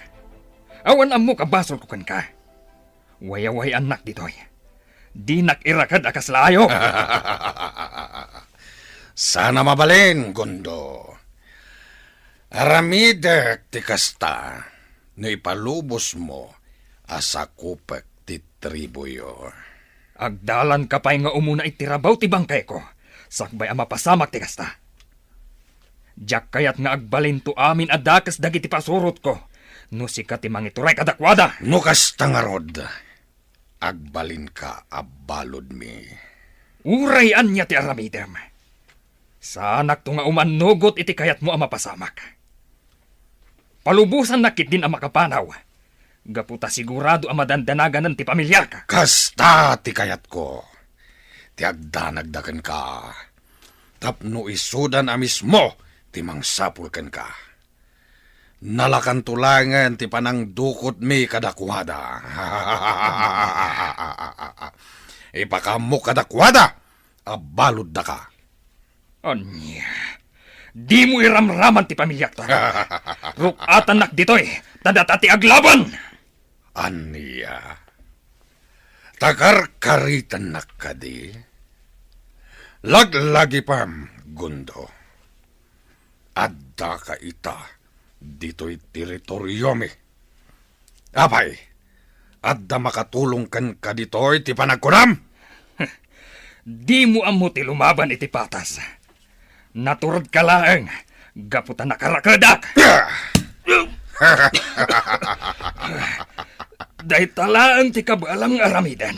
Awan ammo kabasol ko kan ka. Wayaway anak ditoy. Di nakirakad akas layo. Sana mabalin, Gondo. Aramidek ti kasta, no ipalubos mo asakupek ti tribuyo. Agdalan ka pa'y nga umuna itirabaw ti bangkay ko. Sakbay ang mapasamak ti kasta. Diyak kayat nga agbalin to amin adakas dagiti pasurot ko. No sikat ti mangituray kadakwada. No kasta nga rod, agbalin ka abalod mi. Urayan niya ti aramidem. Sanak to nga umanugot iti kayat mo ang mapasamak. Palubusan nakit din ang makapanaw. Gaputa sigurado ang madandanagan ng ti pamilyar ka. Kasta ti kayat ko. Ti agdanagdakan ka. Tapno isudan amis mo ti mangsapulkan ka. Nalakan tulangan ti panang dukot mi kadakwada. Ipakamok kadakwada. Abalod da ka. Anya, di mo iramraman ti pamilyak ta. Rukatan nak ditoy, tadatati aglaban. Anya, takarkaritan nak ka di. Laglagi pam, Gundo, adda ka ita, dito'y teritoryo mi. Apay, adda makatulong kan ka dito'y ti panagkunam? Di mo amo ti lumaban iti patas. Naturod ka laeng, gaputan nakarakadak. Day talaang ti kabalang aramidan.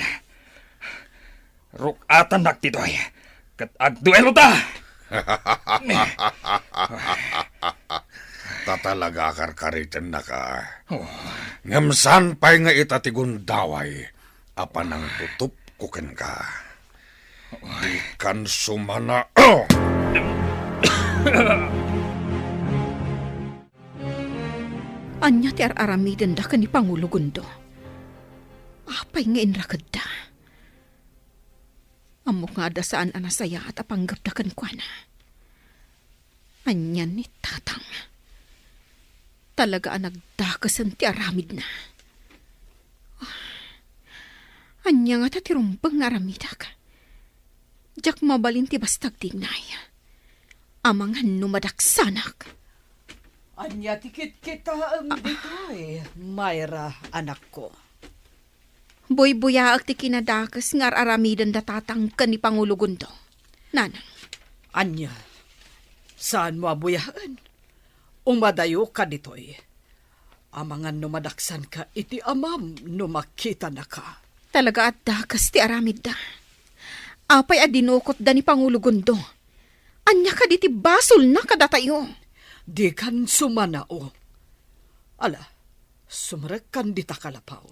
Rukatan naktitoy, kat agduelo ta. Tatalaga karkaritan na ka. Ngamsan pa'y nga itatigundaway, apan ang tutup kuken ka. Di kan sumana. Anya ti aramiden da kan ni Pangulo Gundo. Apay nga inrakad da. Amok nga da saan anasaya at apanggap da kan kwa na. Anya ni Tatang. Talaga ang nagdakasan ti aramid na. Anya nga tatirumbang nga aramidak. Jak mabalin ti bastag tingnay. Amang numadaksanak. Anya tikit kita ang ditoy, Mayra, anak ko. Boy-buya ti kinadakas ngar aramidan da Tatang kan ni Pangulo Gundo. Nanang. Anya, saan mo abuyahan? Umadayo ka ditoy. Amangan numadaksan ka iti amam numakita na ka. Talaga at dakas ti aramid da. Apay adinukot da ni Pangulo Gundo. Anya ka diti basol na kadatayo. Di kan sumanao. Ala, sumrekan di takalapaw.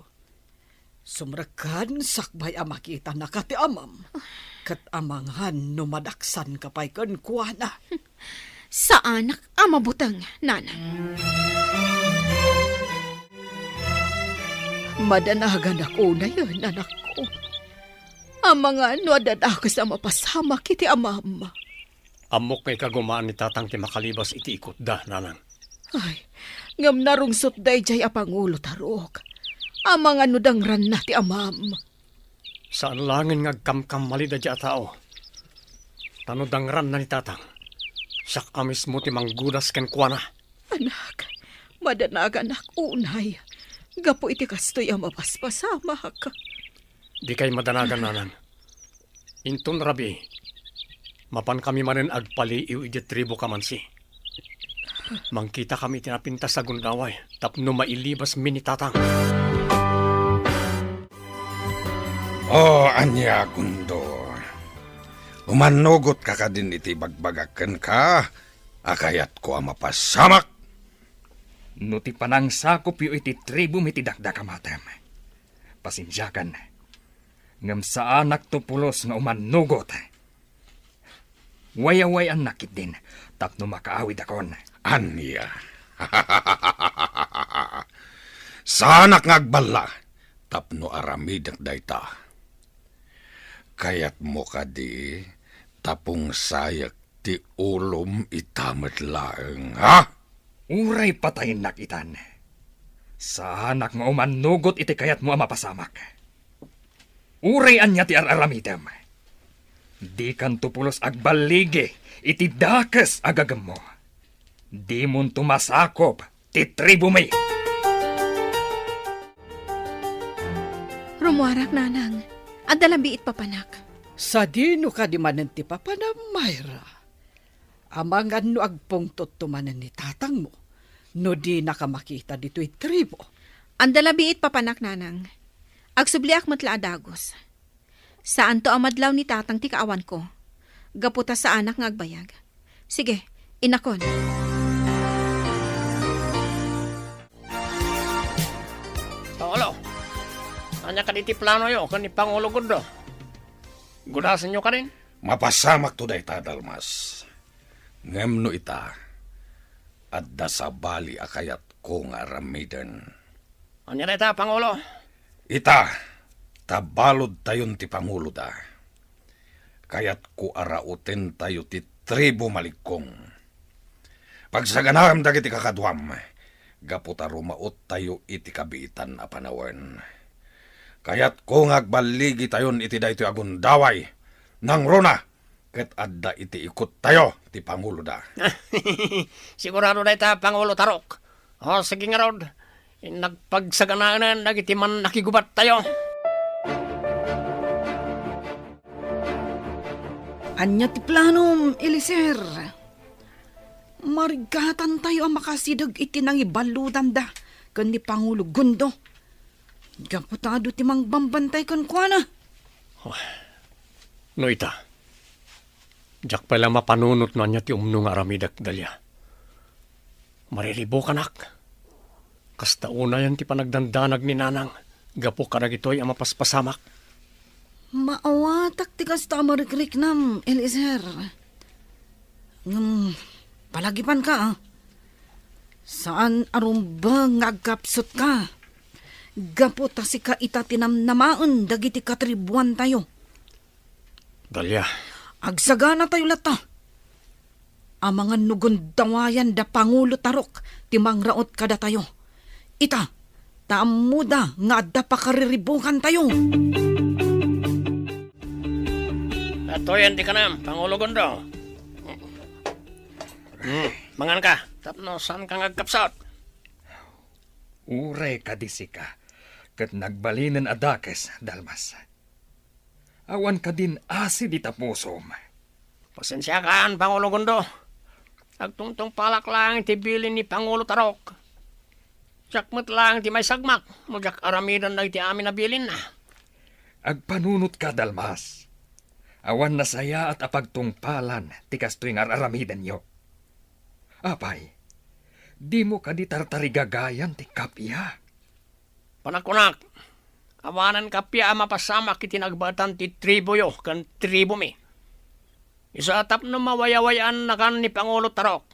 Sumrekan sakbay amakita na kati amam. Kat amangan numadaksan kapay kan kuwana. Sa anak amabutang, nanang. Madanagan ako na yun, anak ko. Ang mga ano adadakas na mapasama kiti amam. Amok kay kagumaan ni Tatang ti makalibas iti ikot da, nanang. Ay, ngam narungsot day jay apangulo tarok. Ang mga nudang ran na ti amam. Saan langin nga kamkam malida di tao? Tanudang ran na ni Tatang. Sak amis mo ti manggudas ken kuana. Anak, madanagan ako unay. Gapo iti kastoy ang mapaspasama ka. Di kay madanagan, nanang. Intun rabi, mapan kami manen agpaliiw iti tribo kamansi. Mangkita kami tinapintas sa gundaway, tapno mailibas mi ni Tatang. Oh, anya, Gundo. Umanugot ka ka din iti bagbagaken ka, akayat ko ang mapasamak. No ti panang sakop yu iti tribu mi ti dakdakamatem. Pasensyakan. Ngam sa anak to pulos nga umanugot. Wayaway ang nakit din, tapno makaawid akon. Anya. Sa anak nga agbala, tapno aramid ang dayta. Kayat mo ka di, tapong sayak ti ulom itamat laeng, ha? Uray patayin nakitan. Sa anak nga umanugot iti kayat mo ang mapasamak. Uray anya ti araramidem. Di kan tupulos agbaligi iti dakes agagam mo. Di mon tumasakop ti tribu mi. Rumuarak, nanang. At dalambiit papanak. Sa dino ka di manen ti papa na Mayra. Amangan no agpungtot tumanen ni Tatang mo. No di nakamakita dito'y tribo. Ang dalabiit papanak, nanang. Agsubliak matla adagos. Saan to amadlaw ni Tatang ti kaawan ko? Gaputa sa anak nga agbayag. Sige, inakon. Paolo, anya ka diti plano yo, kan ni Pangulo Gundo. Gudasan nyo ka rin? Mapasamak to dayta, Dalmas. Ngem no ita, at sa bali akayat ko nga aramidan. Anya na ita, Pangulo? Ita, tabalod tayon ti Pangulo da. Kayat ko arauten tayo ti tribo malikong. Pagsaganam dagiti kakadwam, gaputa rumaot tayo iti kabiitan a panawen. Kayat ko ngagbaligi tayon iti daytoy agundaway, nang runa, ket adda iti ikot tayo ti Pangulo da. Sigurado na ita, Pangulo Tarok. O, sige nga rod. Nagpagsaganaan dagiti man nakigubat tayo. Anya ti planom, Eliser. Marigatan tayo ang makasidag iti nang ibalutan da kan ni Pangulo Gundo. Gaputado ti mang bambantay kan kuana. No ita. Jak pala mapanunot na niya ti umno nga aramidak dalya. Mariribo kanak. Kasta una yan ti panagdandanag ni nanang. Gapo ka na gito'y ang mapaspasamak. Maawatak ti kasta marikriknam, Eliser. Palagipan ka, ah. Saan arumba ngagkapsot ka? Gapo ta si ka ita tinamnamaan dagiti katribuan tayo. Dalya. Agsagana tayo lata. Ang mga nugundawayan da Pangulo Tarok, timangraot kada tayo. Ita, taamuda nga da pakariribukan tayo. Atoyan di ka na, Pangulo Gundo. Mangan ka. Tapno, saan ka ngagkapsot? Uray kadisika, kat nagbalinan adakes, Dalmas. Awan ka din asi di tapusom. Pasensya kaan, Pangulo Gundo. Agtungtong palak lang ti bilin ni Pangulo Tarok. Sakmat lang ti may sagmak. Mujak aramidan na ti amin na bilin na. Agpanunot ka, Dalmas. Awan na saya at apagtungpalan ti kastoy nga aramidan nyo. Apay, di mo ka di tartarigagayan ti kapya. Panakunak, awanan kapya mapasamak iti nagbatan ti tribo yo kan tribo mi. Isa atap no mawayawayaan na kan ni Pangulo Tarok.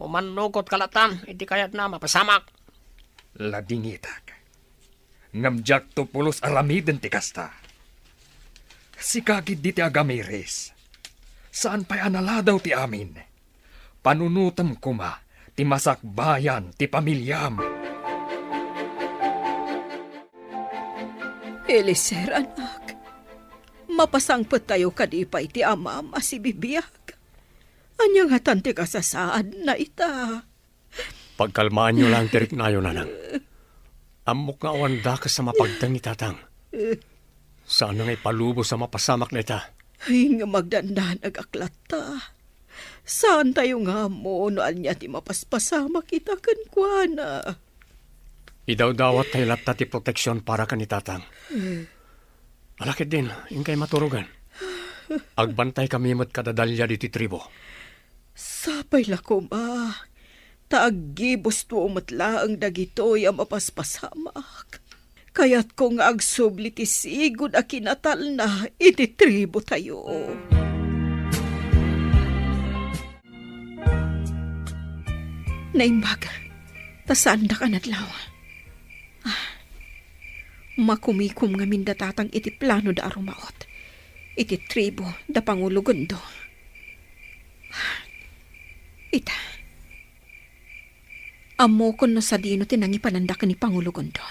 Umanukot kalatan, iti kayat na mapasamak. Ladingitak. Ngamjak to pulos aramiden ti kasta. Sikagid di ti agamiris. Saan pa'y anala daw ti amin? Panunutam kuma, ti masakbayan, ti pamilyam. Eliser, anak. Mapasangpot tayo kadipay ti amam si bibiyag. Anyang hatan ti kasasaad na ita. Pagkalmaan nyo lang tirik na yun, nanang. Amok nga wanda ka sa mapagdang ni tatang. Saan nga ipalubo sa mapasamak na ita? Ay nga magdandan agaklat ta. Saan tayo nga mo noan niya ti mapaspasama kita kankwana? Idaw-dawat tayo latta ti proteksyon para ka ni tatang. Malakit din, yung kay maturugan. Agbantay kami mo't kadadalya di ti tribo. Sapay lako ma. Taagibos to umatla ang dagitoy ang mapaspasamak. Kaya't kung agsubli ti sigod a kinatal na iti tribo tayo. Naimbag, tasanda ka nadlaw. Makumikum nga minda tatang iti plano da arumaot. Iti tribo da Pangulo Gundo. Ita. Amo kon no sa dino tinangi panandak ni Pangulo Gundo.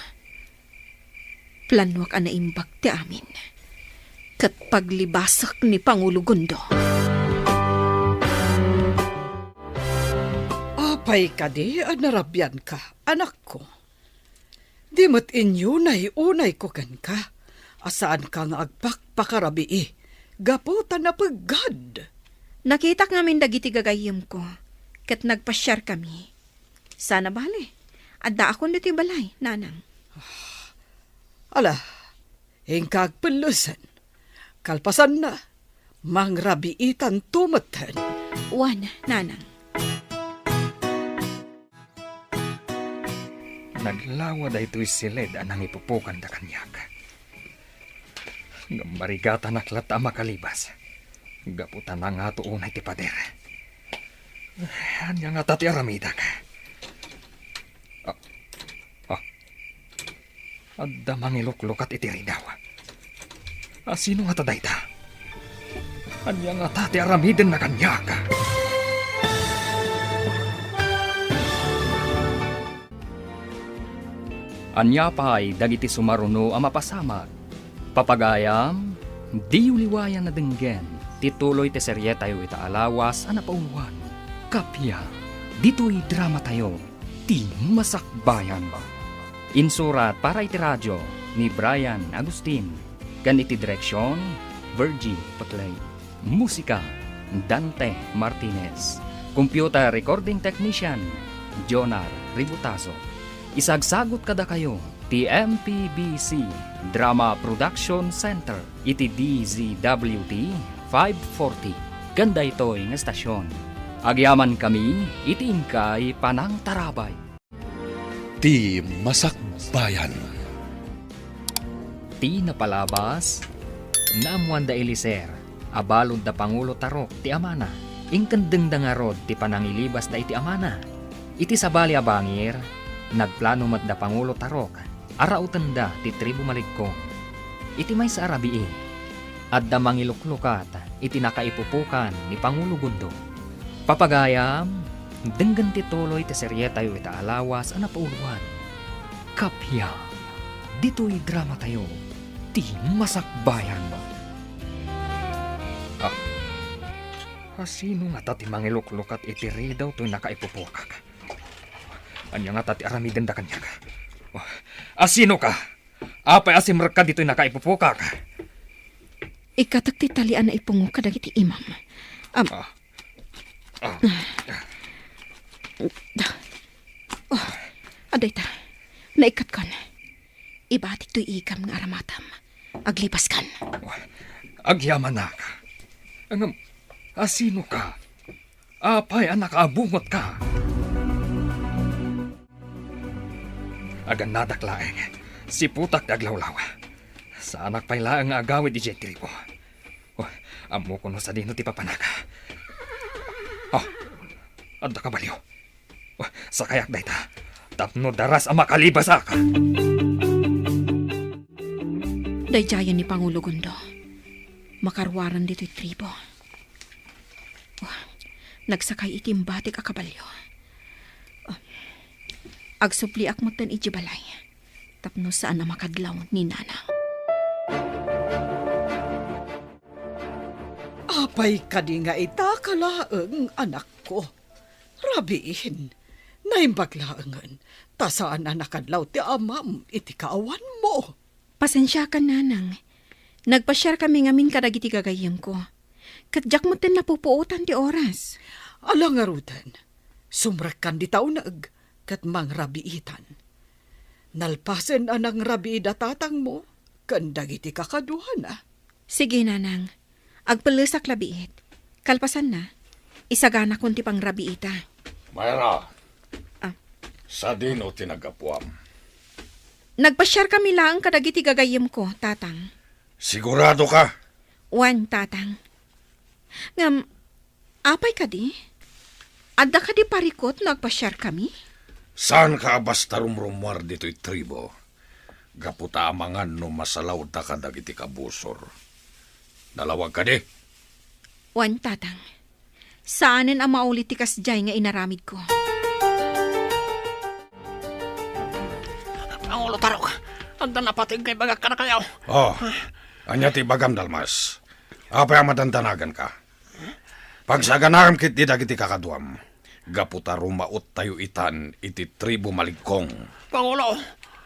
Planwak ang naimbag ti amin. Kat paglibasak ni Pangulo Gundo. Apay ka di, narabyan ka, anak ko. Di mat inyo unay ko kan ka. Asaan ka nga agpakpakarabii. Gaputan na paggad. Nakita nga min dagiti gagayim ko. Kat nagpasyar kami. Sana bali. Adda akong diti balay, nanang. Ala, hingkag pelusan. Kalpasan na. Mangrabiitan tumatan. Wan, nanang. Naglawa da ito'y silid anang ipupukan da kanyak. Marigatan aklat makalibas. Gaputan na nga to unay ti pader. Anya nga tati aramidak. Adda mangiluklukat iti ridaw. Sino nga taday ta? Anya nga tati aramiden na kanyak. Anya pa'y dagiti sumaruno ang mapasamak. Papagayam, di uliwayan na denggen. tituloy ti serye tayo ita alawas ana pauluan. Kapya, dito'y drama tayo, ti masakbayan. Insurat para iti radyo ni Brian Agustin. Kan iti direksyon, Virgie Patlay. Musika, Dante Martinez. Computer recording technician, Jonar Ributaso. Isagsagot kada kayo, ti MPBC Drama Production Center, iti DZWT 540. Ganda ito'y ng estasyon. Agyaman kami, iti ingkay panang tarabay. Ti masakbayan. Ti napalabas, naamuan da Eliser, abalod da Pangulo Tarok ti Amana, ingkandeng da nga rod ti panangilibas da iti Amana. Iti sabali abangir, nagplano mat da Pangulo Tarok, arautan da ti tribu Maligkong. Iti may sa Arabiin, at da mangiluklukat, iti nakaipupukan ni Pangulo Gundo. Papagayam, denggan ti tuloy ti serye tayo ita alawas ana pauluan. Kapya, dito'y drama tayo, ti masakbayan. Sino nga tati mangiluklukat iti ridaw to'y nakaipupukak? Anya nga tati aramiden da kanya ka? Sino ka? Apay asimrek ka dito'y nakaipupukak? Ikatak ti talian na ipungo ka dagiti imam. Aday ta, naikat kan. Ibatik to'y igam nga aramatam. Aglipas kan. Agyaman na ka. Sino ka? Apay ang nakaabungot ka. Agan nadaklaeng, si putak daglawlaw. Sa anak pay laang nga agawid di Jetripo. Amo ko no sa dino ti papanaka. Adda ka baliw. Sa kayak dayta, tapno daras ang makalibas ka. Dayjayan ni Pangulo Gundo. Makarwaran dito'y tribo. Nagsakay itim batik akabalyo. Agsupli akmutan iti balay. Tapno saan na makadlaw ni Nana. Apay ka di nga itakalaang anak ko. Rabiin, naimbaglaangan, tasaan na nakadlaw ti amam iti kaawan mo. Pasensya ka, Nanang. Nagpasyar kami ngamin kadagiti gagayem ko. Kadyak mo tin napupuutan di oras. Alang arutan, sumrakan di taunag, kat mang rabiitan. Nalpasen anang rabiida tatang mo, kandagiti kakaduhan na. Sige, Nanang. Agpalusak labiit. Kalpasan na. Isagana kunti pang rabiita. Mayra, sa dino tinagapuam. Nagpasyar kami lang kadagiti gagayem ko, tatang. Sigurado ka? Wan, tatang. Ngam, apay ka di? Adda ka di parikot nagpasyar kami? Saan ka basta rumrumwar dito'y tribo? Gaputa amangan no masalaw ta ka dagiti kabusor. Dalawag ka di? Wan, tatang. Saanin ang maulit ti kasjay nga inaramid ko? Pangulo Tarok, anda napating kay bagak ka na kayo. Anya ti bagam dalmas. Apa ang madandanagan ka? Pagsaganaram kit di dagiti kakaduam. Gaputa rumaot tayo itan iti tribo Maligkong. Pangulo,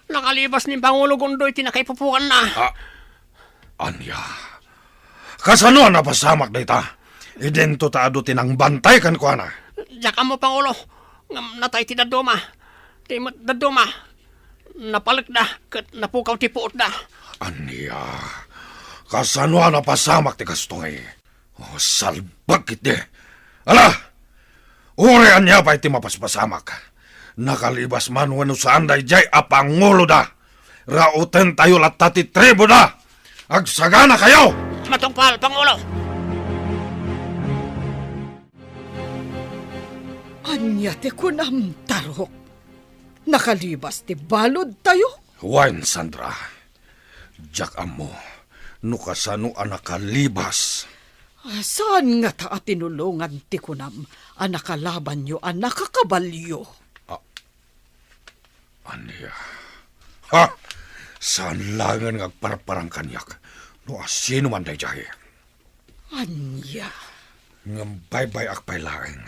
nakalibas ni Pangulo Gundo iti nakaipupukan na. Anya? Kasano na pasamak na ita? Idento taado tinang bantay kan ko ana. Diyak mo, Pangulo. Ngam natay ti daduma. Ti daduma. Napalik na. Kat napukaw ti puot na. Anya? Kasano na pasamak ti kastoy? Salbag kit di. Ala! Uri anya pa iti mapaspasamak. Nakalibas man wano sa anday jay apangulo da. Rauten tayo latati tribo da. Agsagana kayo! Matungpal, Pangulo. Anya ti kunam Tarok. Nakalibas ti balod tayo? Wine, Sandra. Jack amo. Nukasano ang nakalibas. Saan nga ta tinulungan ti kunam ang nakalaban nyo ang nakakabalyo? Anya? Ha? Saan langan ngagparparang kanyak? No asino man day jahe? Anya. Ngam baybay akpay laeng.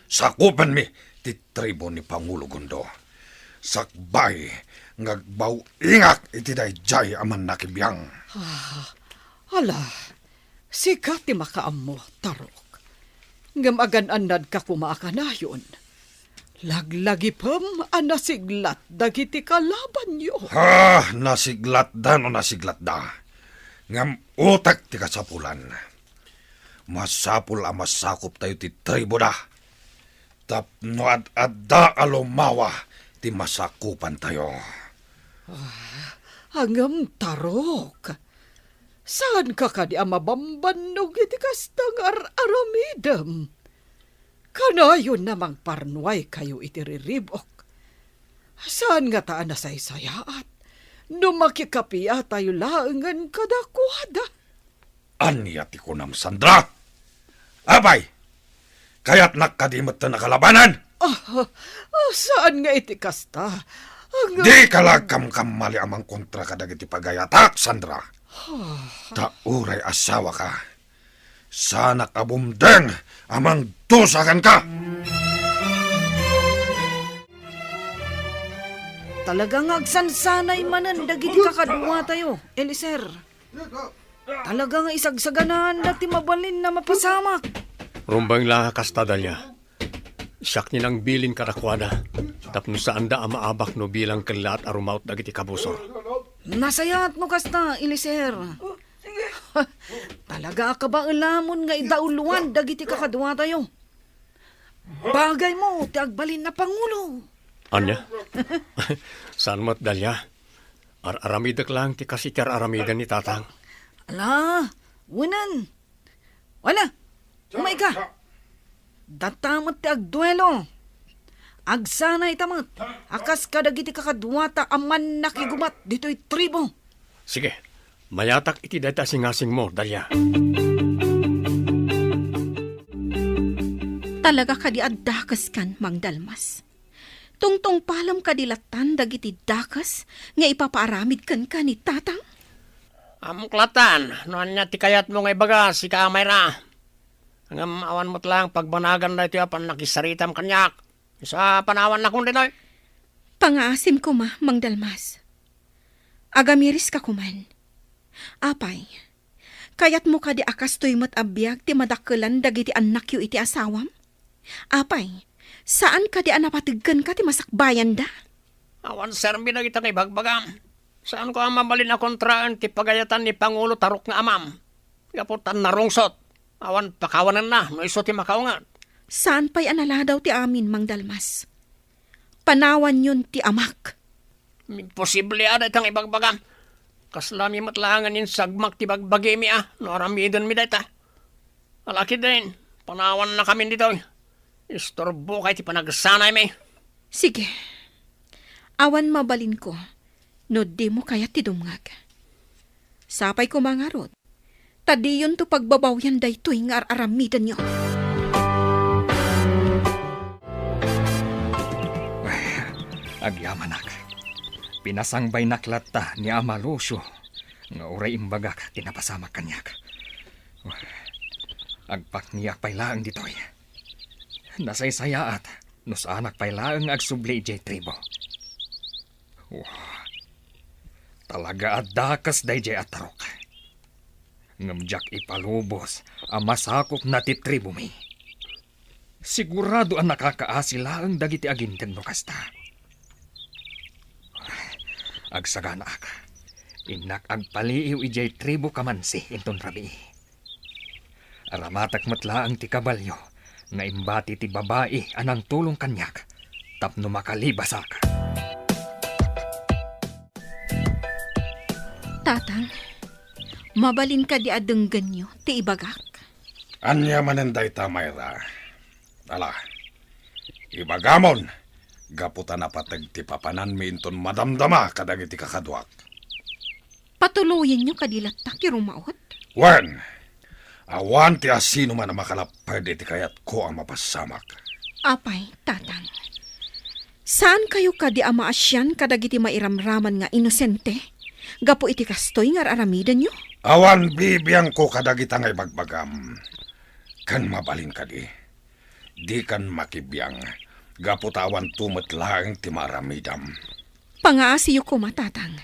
Sakupan mi ti tribo ni Pangulo Gundo. Sakbay ngagbaw ingak iti dayjay aman nakibiyang. Hala, sikat ti makaammo, Tarok. Ngam agan-anad ka kumaakanayon. Laglagi pam anasiglat dagiti kalaban nyo. Nasiglat da no nasiglat da. Ngam utak ti kasapulan. Masapul ang masakop tayo ti tribo da. Tapno ad-adda alumawa ti masakupan tayo. Hangam Tarok. Saan ka kadi mabambanog iti kastangar aramidam? Kanayon namang parnuay kayo iti riribok. Saan nga taan na saysayaat? No makikapiya tayo laengan kadakwada. Anya ti kunam Sandra? Abay! Kaya't nakadimot na nakalabanan? Saan nga iti kasta? Di kalagkam-kam mali amang kontra kadag iti pagayatak, Sandra. Tauray asawa ka. Sana kabumdeng amang dusakan ka. Talagang agsansanay manan dagiti kakadwa tayo, Eliser. Talagang isagsaganan dati mabalin na mapasamak. Rumbang lang kasta Dalya. Siyak nilang bilin karakwada. Tapno saan da amaabak no bilang kelat arumaut dagiti kabusor. Nasayat no kasta, Eliser. Talaga ka ba alamon nga idauluan dagiti kakadwa tayo? Bagay mo, ti agbalin na Pangulo. Anya? Saan mo't Dalya? Aramidak lang ti kasityar aramidan ni Tatang. Ala, unan. Wala, umay ka. Datamot ti agduelo. Agsanay tamot. Akas kadagiti kakadwata aman nakigumat dito'y tribo. Sige, mayatak iti data singasing mo, Dalya. Talaga ka di addakas kan, Mang Dalmas. Tungtong palam kadilatan dagiti dakas nga ipapaaramid kan ka ni Tatang. Amuklatan, noan niya ti kayat mo nga ibaga si Kamayra. Hanggang awan mo't lang pagbanagan na ito pan nakisaritam kanyak. Sa panawan na kong dinoy. Pangaasim ko Mang Dalmas. Agamiris ka kuman. Apay, kayat mo ka di akas to'y mo't abiyag ti madakalan dagiti anak yu iti asawam? Apay, saan ka di anapatiggan ka ti masakbayan da? Awan serbi na kita kay bagbagam. Saan ko ang mabalin na kontraan ti pagayatan ni Pangulo Tarok nga amam? Kaputan na rungsot. Awan pakawanan na, no iso ti makaungan. Saan pa'y anala daw ti amin, Mang Dalmas? Panawan yun ti amak. Posible ada itang ibagbagam. Kaslami matlangan yung sagmak ti bagbagi mi no aramidon mi data. Alaki din, panawan na kami dito. Istorbo kay ti panagsanay mi. Sige, awan mabalin ko, no di mo kaya ti dumngag. Sapay ko mangarot, tadi yun to pagbabawyan daytoy nga aramidan nyo. Agyaman ak. Pinasangbay naklata ni Ama Lucio nga uray imbagak tinapasamak kanyak. Agpakniyak pay laang ditoy. Nasaysayaat no saanak pay laang agsubli ijay tribo. Talaga addakas day jay atarok. Ngamjak ipalubos ang masakop na ti tribo mi. Sigurado ang nakakaasi laang dagiti aginten no kasta. Agsagana ak. Inak agpaliiw ijay tribo kamansi inton rabi. Aramatak matlaang ti kabalyo nga imbati ti babae anang tulong kanyak tapno makalibasak. Tatang, mabalin ka di adenggan nyo ti ibagak. Anya manenday ta, Mayra. Ala, ibagamon. Gaputan na patag ti papanan mi inton madamdama kadag iti kakadwak. Patuloyin nyo kadilatak irumaot? Wen, awan ti asino man na makalapad iti kayat ko ang mapasamak. Apay, Tatang. Saan kayo ka di amaasyan kadag iti mairamraman nga inosente? Gapo iti kastoy nga aramidan nyo? Awan bibiyang ko kadagita nga ibagbagam. Kan mabalin ka di. Di kan makibiyang. Gaputawan tumetlaang ti maramidam. Pangaasiyo ko matatang.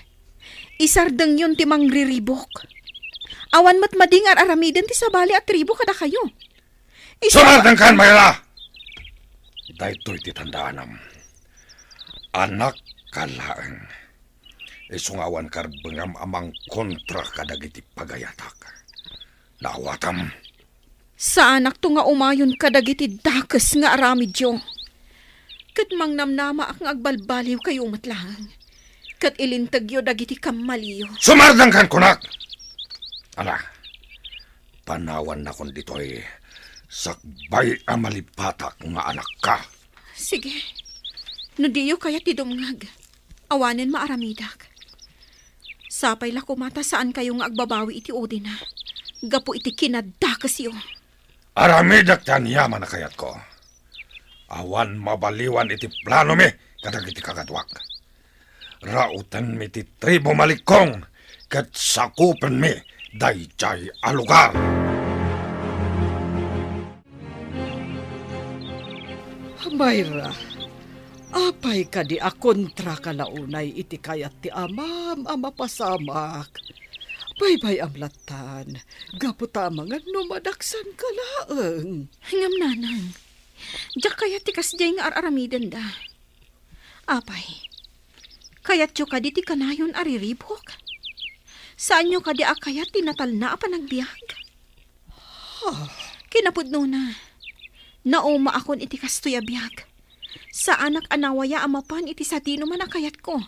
Isardeng yun ti mangriribok. Awan mat madingar aramiden ti sabali at tribo kada kayo. Sumardan kan, Mayra! Dahito'y titandaanam. Anak kalaang. Isungawan karbengam amang kontra kadagiti pagayatak. Nawatam. Sa anak to nga umayon kadagiti dakes nga aramidyo. Kat mang namnama ak nga agbalbaliw kayo matlang. Kat ilintagyo dagiti kamaliyo. Sumardan kan, kunak! Ala, panawan na kon dito'y sakbay amalipatak nga anak ka. Sige. No diyo kaya ti dumngag. Awanen maaramidak. Sapay la kumata saan kayo nga agbabawi iti Odin na. Gapo iti kinadakas yo. Aramidak tan yaman na kayat ko. Awan mabaliwan iti plano mi kadagiti kakadwak. Rautan mi ti tribo malikong kat sakupen mi dayjay alugar. Mayra, apay ka di akontra ka launay iti kayat ti amam pasamak. Baybay amlatan, gaputa mga numadaksan ka laeng. Ngam nanang. Diyak kaya tikas jay nga aramiden da. Apay. Kayat yo kadi ti kanayon ariribok. Saan nyo kadi akayat tinatal na pa nagbiag? Kinapudno na. Nauma akon iti kastoy abiyag. Sa anak anawaya amapan iti satino man akayat ko.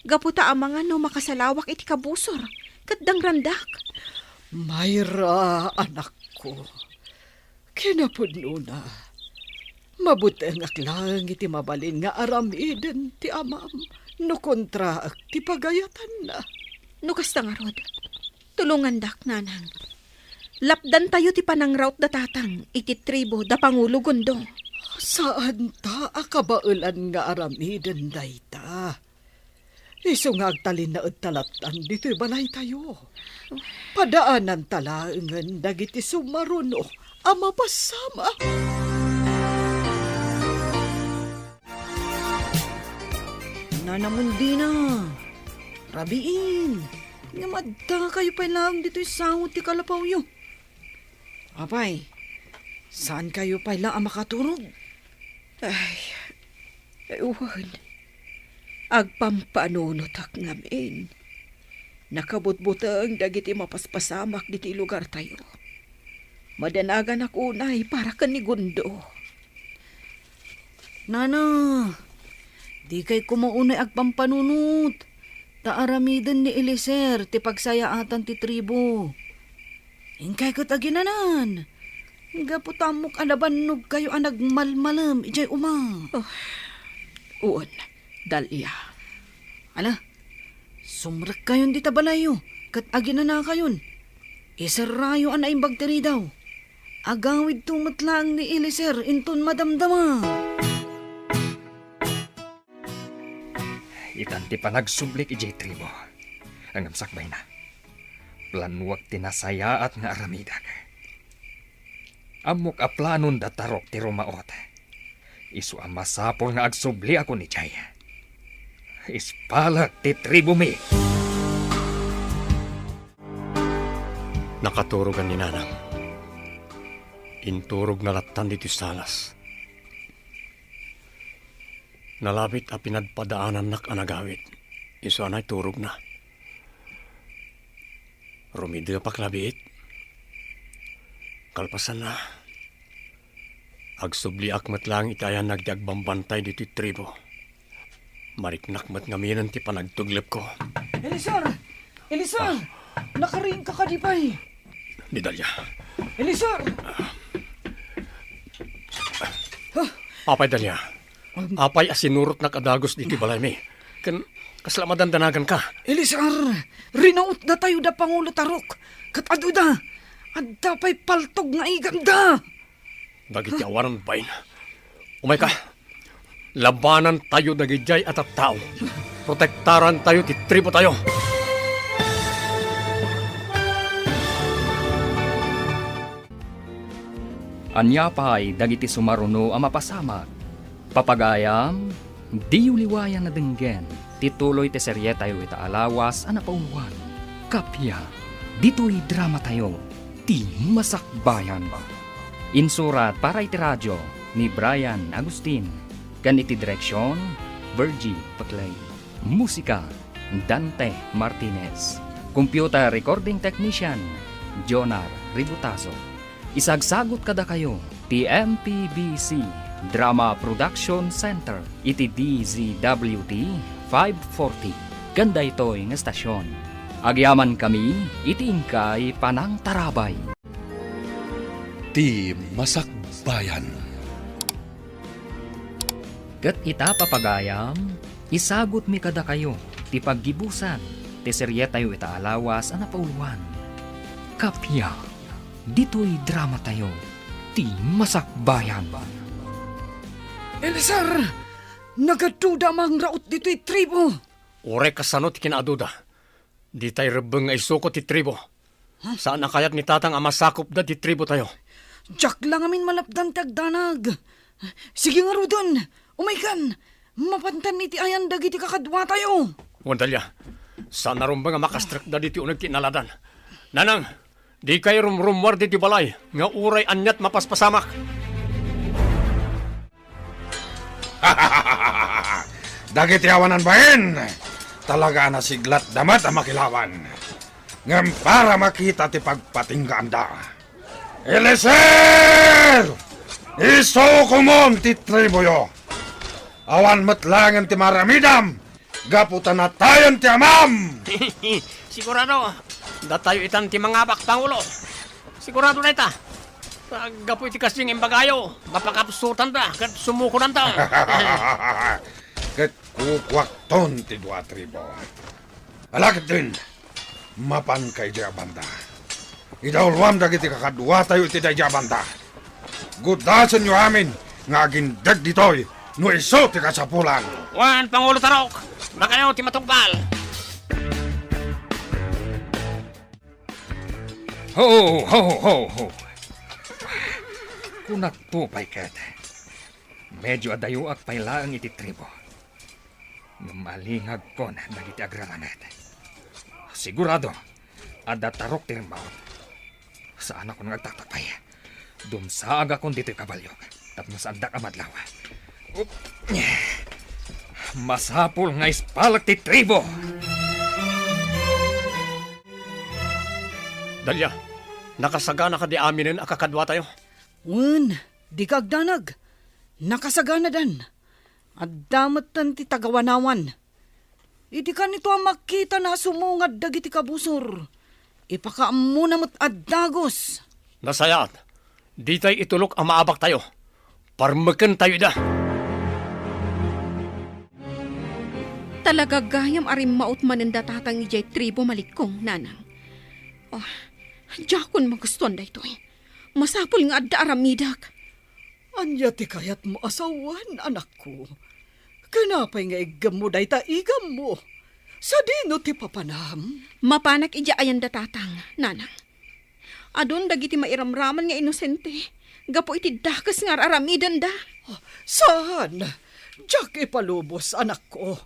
Gaputa amangan no makasalawak iti kabusor. Katdang randak. Mayra, anak ko. Kinapudno na. Mabuti ang aklang iti mabalin nga aramiden ti amam. No kontra ak ti pagayatan na. No kasta nga rod. Tulungan dak nanang. Lapdan tayo ti panangraut da tatang. Iti tribo da pangulo gundo. Saan ta akabaulan nga aramiden dayta? Iso nga agtalin na talatan dito'y balay tayo. Padaanan talaangan dagiti sumaruno ama pasama. Nanamundi na. Rabiin. Nga madda kayo pa lang dito'y sangot ti kalapaw yo. Apay, saan kayo pa lang ang makaturog? Ay, ewan. Agpampanunotak ngamin. Nakabutbutang dagiti mapaspasamak diti lugar tayo. Madanagan ako unay para kanigundo. Nana, di kay kumaunay agpampanunot. Taaramiden ni Eliser ti pagsayaatan ti tribo. Ingkay ko taginanan. Gaputamok anabanog kayo ang nagmalmalam. Ijay uma. Uon, Dalia. Ala, sumrak kayon di tabalayo. Kat aginana kayon. Isarayo ang naimbagteri daw. Agawid tumatlang ni Eliser inton madamdama. Itanti pa nagsublik ijay tribo. Ang amsakbay na. Planuwag tinasaya at nga aramidag. Amok a planon datarok ti rumaot. Isu ang masapol nga agsubli ako ni Jay. Ispalat ti tribo mi. Nakaturogan ni nanang. Inturog na latan dito salas. Nalabit a pinadpadaanan nak anagawit. Isu anay turog na. Rumidi pa klabit. Kalpasan na. Agsubli akmat lang itayan nagdagbambantay dito tribo. Mariknakmat ngaminan ti panagtuglip ko. Eliser! Eliser! Nakaring ka kadipay. Ni Dalia. Eliser! Apay Dalia. Apay asinurot na kadagos dito balay mi. Kaslamadan danagan ka. Eliser! Rinaut na tayo da Pangulo Tarok. Katado da! Adda pa'y paltog nga iganda! Dagiti awaran bain. Umay ka. Labanan tayo dagijay at tao. Protektaran tayo ti tribo tayo. Anya pa'y dagiti sumaruno ang mapasamak. Papagayam, di uliwayan na denggen, tituloy te serye tayo ita alawas ang napauluan. Kapya, dito'y drama tayo, ti masakbayan. Insurat para iti radyo ni Brian Agustin, kan iti direksyon, Virgie Paclay. Musika, Dante Martinez. Computer recording technician, Jonar Ributaso. Isagsagot kada kayo, TMPBC Drama Production Center, iti DZWT 540. Ganda ito'y ng estasyon. Agyaman kami, iti ingkay Panang Tarabay. Ti Masakbayan. Kat ita papagayam, isagot mi kada kayo, ti paggibusan, ti serye tayo ita alawas ang napauluan. Kapya, dito'y drama tayo, ti masakbayan. Elisar, nagaduda mang raot dito'y tribo. Ure kasano ti kinaaduda. Di tayo rebeng nga isuko ti tribo. Saan na kaya't ni tatang amasakop da ti tribo tayo? Diyak lang amin malapdan tagdanag. Sige nga Rudon, umaykan. Mapantan iti ayan dagiti kakadwa tayo. Wandalya, saan na rumba nga makastrak da diti unag kinaladan? Nanang, di kayo rumrumwar diti balay, nga uray anyat mapaspasamak. Dagiti awanan bahin, talaga na siglat damat ang makilawan. Ngam para makita ti pagpatinggaan da. Eliezer! Isukumon ti tribuyo. Awan matlangan ti maramidam, gaputan na tayon ti amam. Sigurado, da tayo itan ti mangabak pangulo. Sigurado na ita. Gapoy ti kasing imbagayo, mapakapsutan da, kat sumukunan ta. Ket kukwakton ti dua tribo. Alakit din, mapan kay Jabanda. Idawlwam dagiti kakadwa tayo iti day Jabanda. Gudasan nyo amin, nga agindag ditoy, no iso ti kasapulan. Wan, Pangulo Tarok, na kayo ti matugkal. Ho, ho, ho, ho. Kunat po, paikat. Medyo adayuak pailaang iti tribo. Malingag ko na nagiti agralamet. Sigurado, ada tarok ti rimbaon. Saan ako nagtatakpay? Dumsaag akong dito'y kabalyo. Tapos andak amadlaw. Masapul nga ispalak ti tribo. Dalya, nakasagana ka di aminin akakadwa tayo. Un, di kagdanag. Nakasagana dan. At damat tan ti tagawanawan. Idi ka nito ang makita na sumungad dagiti kabusor. Ipakaammo na mo't addagos. Nasayat, di tayo itulok ang maabak tayo. Parmakan tayo da. Talaga gayam arim maut mananda tatang ijay tribo malikong, nanang. Oh, jakon magustuhan da ito eh. Masapul nga adda aramidak. Anya ti kayat mo asawan, anak ko. Kanapay nga igam mo day ta igam mo. Sa dino ti papanam. Mapanak ija ayan da tatang, nanang. Adon dagiti mairamraman nga inosente. Gapo iti dakas nga aramidan da. Saan? Diyak ipalubos, anak ko.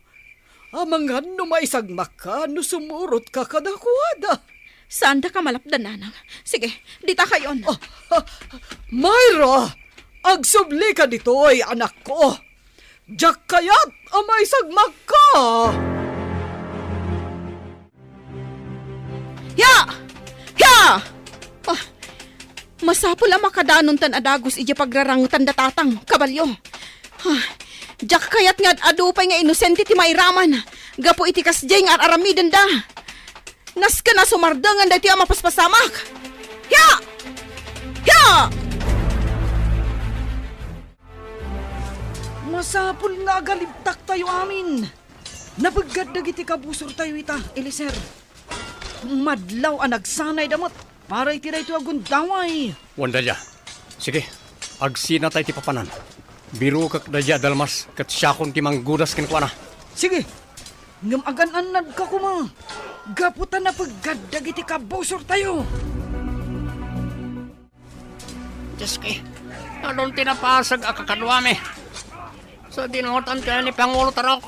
Amangan no maisagmak ka, no sumurot ka kadakuada. Saan da ka malapdan, nanang? Sige, dita kayon. Myra! Agsubli ka ditoy, anak ko. Diyak kayat amay sagmak ka. Ya! Ya! Oh, masapul ang makadanon tan adagos ija pagrarangutan da tatang, kabalyo. Diyak kayat nga adupay nga inosente ti mairaman. Gapo iti kasjay nga aramidan da. Nas ka na sumardangan da ti mapaspasamak. Ya! Ya! Masapul nga agalibtak tayo amin. Nabagad dagiti kabusor tayo ita, Eliezer. Madlaw ang nagsanay damot para itiray ito agundaway. Wandalya, sige, agsina tayo ti papanan. Biro kak dadya dalmas, kat siyakon ti manggudas kinkwana. Sige, ngam agan-anad ka kuma. Gaputan na paggadag iti kabusor tayo. Diyos kay, Anong tinapasag akakadwami? So dinutan kayo ni Pangulo Tarok.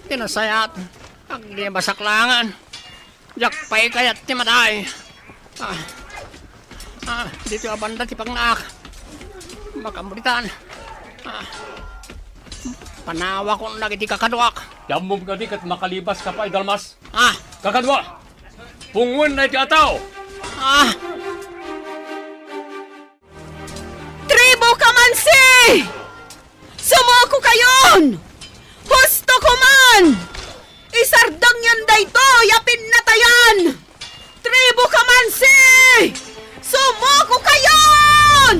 Tinasayat. Ang di basaklangan. Jakpay kayat ti matay. Dito abanda ti pagnaak. Makambritan. Panawa ko na iti kakadwak. Yamom ka di kat makalibas ka pa, Dalmas. Kakadwa! Pungun na iti ataw! Tribo Kamansi! Sumuko kayon! Husto ko man! Isardang yan dayto, yapin na tayan! Tribo Kamansi! Sumuko kayon!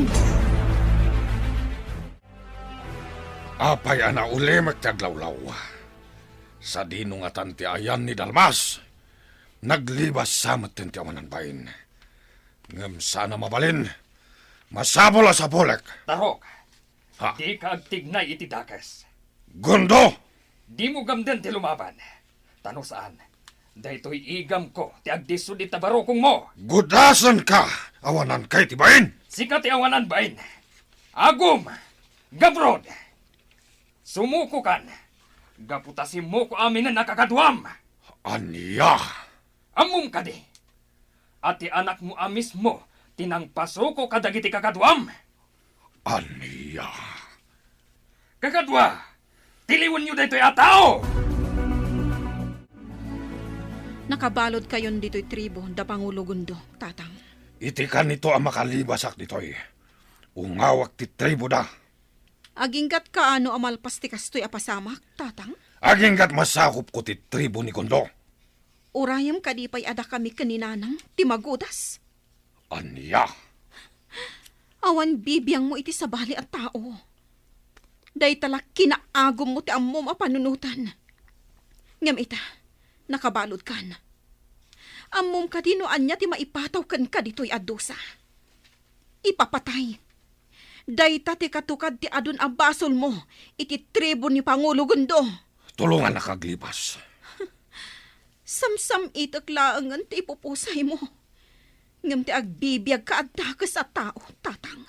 Apay ana uli magtaglawlaw. Sa dinungatan ti ayan ni Dalmas, naglibas samat ti amanan bayin. Ngam sana mabalin, masabol sa bolek. Tarok, Ha? di ka agtignay iti dakas. Gundo! Di mo gamden ti lumaban. Tano saan? Daytoy igam ko ti agdisod iti barokong mo. Gudasan ka, awanan kay ti bayin. Sikat ti awanan bain. Agum, gabrod. Sumuko kan. Gaputasin mo ko amin na nakakadwam. Aniya! Amum ka di. At ti anak mo amis mo, tinangpaso ko kadagiti kakadwam. Aniya! Kakadwa, tiliwan nyo daytoy atao! Nakabalod kayon dito'y tribo, da Pangulo Gundo, tatang. Iti ka nito ang makalibasak ditoy. Ungawak ti tribo da. Aginggat ka ano amalpas ti kastoy apasamak, tatang? Aginggat masakop ko ti tribo ni Gundo. Urayam kadipay ada kami kaninanang, ti magudas. Aniya! Awan bibiyang mo iti sabali at tao. Day talak kinaagom mo ti ammo mapanunutan. Ngam ita, nakabalod kan. Ammom ka dinoan niya ti maipataw kan ka dito'y adusa. Ipapatay. Day ta ti katukad ti adun ang basol mo, iti tribo ni Pangulo Gundo. Tulungan na kaglibas. Samsam itak laangan ti ipupusay mo. Ngam ti agbibiyag ka at dakas at tao, tatang.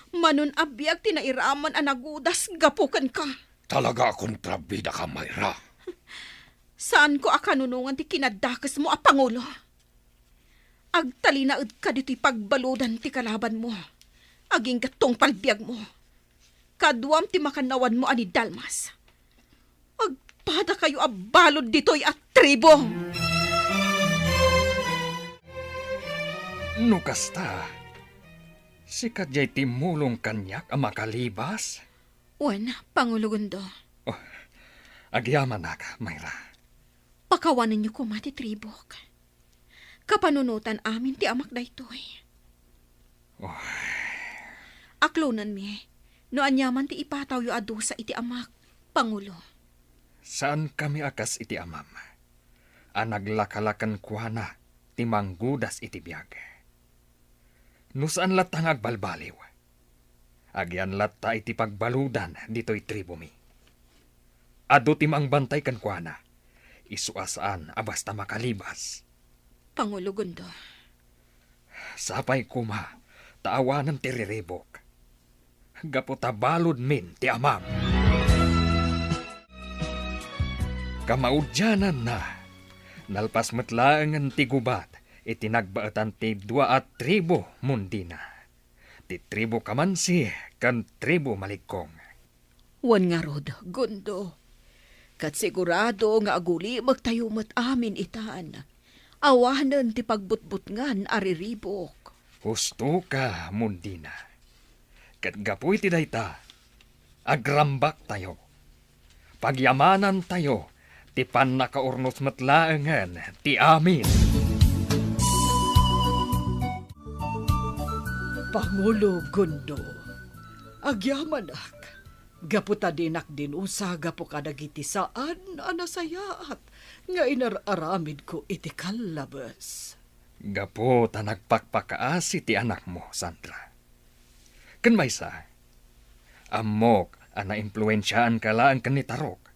Manon abiyag ti nairaman ang nagudas, gapukan ka. Talaga kontrabida ka, Mayra. Saan ko akanunungan ti kinadakas mo, Pangulo? Agtalinaad ka dito'y pagbaludan ti kalaban mo. Aging gatong palbiyag mo. Kaduam ti makanawan mo ani Dalmas. Agpada kayo abalod dito'y at tribo. Nukasta, si Kadyay timulong kanyak ang makalibas. Wan, Pangulo Gundo. Agyaman na ka, Mayra. Pakawanan niyo ko mati tribok. Kapanunutan amin ti amak daytoy. Aklonan mi, no anyaman ti ipataw yu adusa iti amak, Pangulo. Saan kami akas iti amam? Anaglakalakan kuana, ti manggudas iti biyag. No saan latang agbalbaliw? Agyan latta iti pagbaludan dito'y tribo mi. Ado ti mangbantay kan kuana, isuasaan abasta makalibas. Pangulo Gundo. Sapay kuma, taawanan ti riribok. Gaputa balod min ti amam. Kamaudyanan na, nalpas matlaangan ti gubat, itinagbaatan ti 2 at tribo mundina. Ti tribo Kamansi, kan tribo Maligkong. Wan nga rod, Gundo. Kat sigurado nga aguli magtayumat amin itaan. Awanan ti pagbutbutngan ariribok. Husto ka, mundina. Kat gapoy ti dayta, agrambak tayo. Pagyamanan tayo, ti pan nakaurnos matlaangan, ti amin. Pangulo Gundo, agyamanak, gaputa dinak din usa gapu kadagiti saan anasayaat, nga inararamid ko iti kalabas. Gapo ta nagpakpakaasi ti anak mo, Sandra. Kan maysa, amok ana impluensyaan ka lang kan ni Tarok.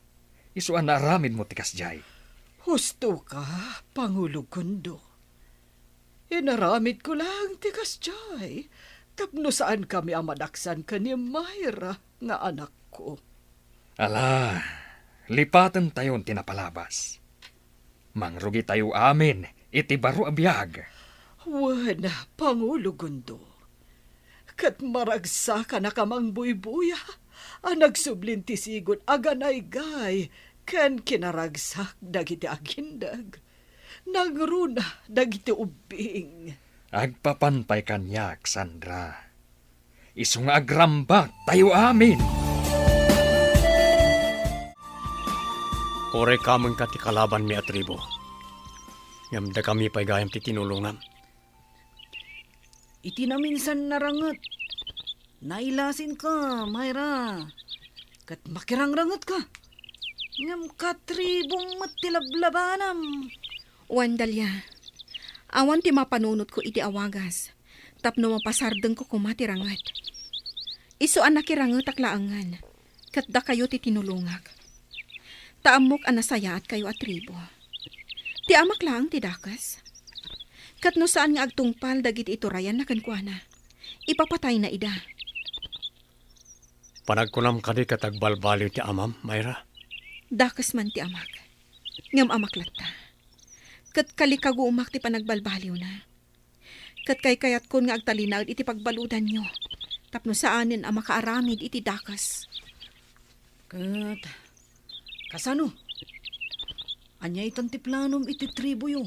Isu ana aramid mo ti kasjay. Husto ka, Pangulo Gundo. Inaramid ko lang ti kasjay, Tapno saan kami ang madaksan ka ni Myra nga anak ko. Ala, lipatan tayon tinapalabas. Mangrugi tayo amin, iti baro abiyag. Wana, Pangulo Gundo. Kat maragsa ka na kamang buybuya. Ang nagsublinti sigon aganay gay. Ken kinaragsak dagiti agindag. Nagruna dagiti ubing. Agpapanpay kanyak, Sandra. Isung agrambak tayo amin. Ore kamon ka ti kalaban mi atribo. Ngam da kami pa'y gayam ti tinulungan. Iti na minsan narangat. Nailasin ka, Myra. Kat makirangrangat ka. Ngam katribong matilablabanam. Wandalya, awan ti mapanunot ko iti awagas. Tapno mapasardeng ko kumatirangat. Iso an nakirangat aklaangan. Kat da kayo ti tinulungak. Taamok an nasaya at kayo atribo. Ti amak lang ti dakas. Kat no saan nga agtungpal dagiti iturayan na kankwana. Ipapatay na ida. Panagkunam ka di katagbalbaliw ti amam, Myra. Dakas man ti amak. Ngam amak latta. Kat kalikago umak ti panagbalbaliw na. Kat kayat kon nga agtalinag iti pagbaludan nyo. Tapno saanin ang makaaramid iti dakas. Kat, kasano? Anya itan ti planom iti tribo yo.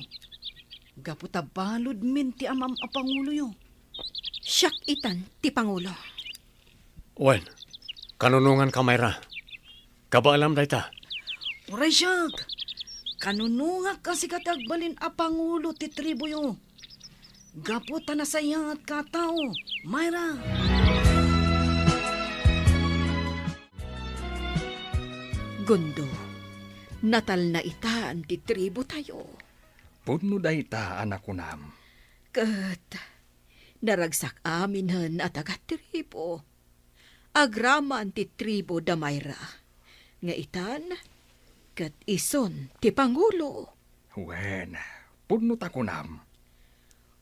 Gaputa balod min ti amam a Pangulo yo. Siyak itan ti Pangulo. Wen, kanunungan ka, Myra. Kabaalam dayta. Uray siyak. Kanunungak kasi katagbalin a Pangulo ti tribo yo. Gaputa nasaya at katao, Myra. Gundo, natal na itaan ti tribo tayo. Pudno dayta, anak kunam. Kat, naragsak aminan at tribo. Agraman ti tribo da Myra. Nga itan, kat ison ti Pangulo. Wen, pudno ta kunam.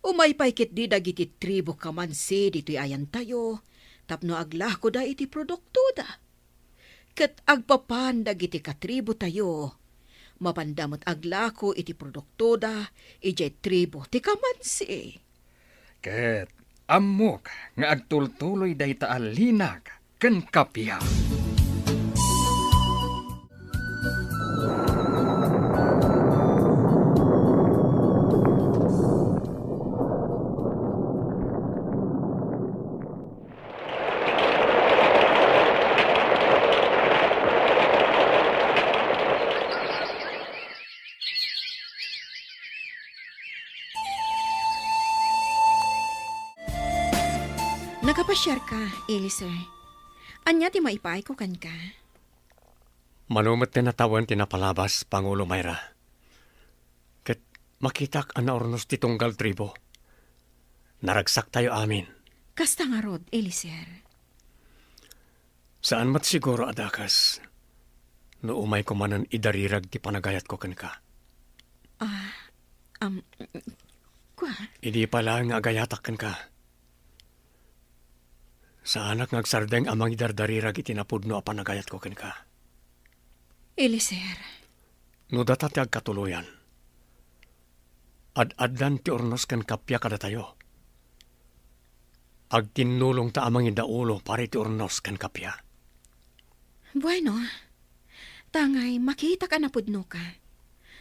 Umay paikit di dagiti tribo kamansi dito'y ayan tayo. Tapno aglako da iti produkto da. Kat agpapan dagiti katribo tayo. Mapandamot aglako iti produkto da, ijay tribo ti kamansi. Ket amok nga agtultuloy dayta alinag ken kapya. Nagapasyar ka, Eliezer. Anya ti maipay ko kan ka. Manumat tinatawan tinapalabas, Pangulo Myra. Ket makitak an naornos ti tunggal tribo. Naragsak tayo amin. Kasta nga rod, Eliezer. Saan mat siguro adakas? No umay ko manan idarirag ti panagayat ko kan ka. Kwa? Idi pala nga agayatak kan ka. Sa anak ngagsardeng amang idardarirag itinapudno a panagayat ko kan ka. Eliezer. No data ti agkatuluyan. Ad-addan ti ornos kan kapya kada tayo. Agtinulong ta amang idaulo pari ti ornos kan kapya. Bueno, tangay makita ka na pudno ka.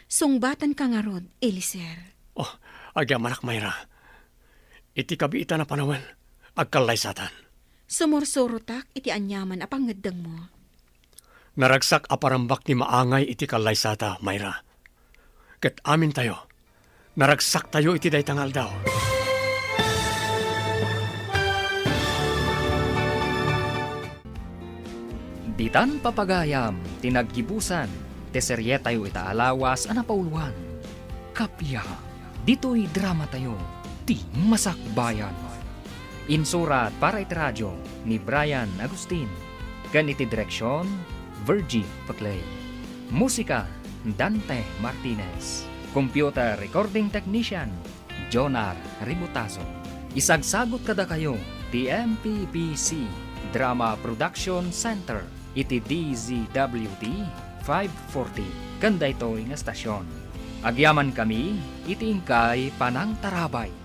Sungbatan ka nga rod, Eliezer. Oh, agyamanak Myra. Iti kabiita na panawan, agkalay satan. Sumursurutak iti anyaman a pangaddang mo. Naragsak aparambak ni maangay iti kalay sata, Myra. Ket amin tayo. Naragsak tayo iti daytangal daw. Ditan papagayam, tinaggibusan, teserye tayo itaalawas, anapauluan. Kapya, dito'y drama tayo, ti masakbayan. Insurat para iti radyo ni Brian Agustin. Kan iti direksyon, Virgie Paclay. Musika, Dante Martinez. Computer recording technician, Jonar Ributazo. Isagsagot kada kayo, iti MPBC Drama Production Center iti DZWD 540 kanda ito nga stasyon. Agyaman kami iti ingkay Panang Tarabay.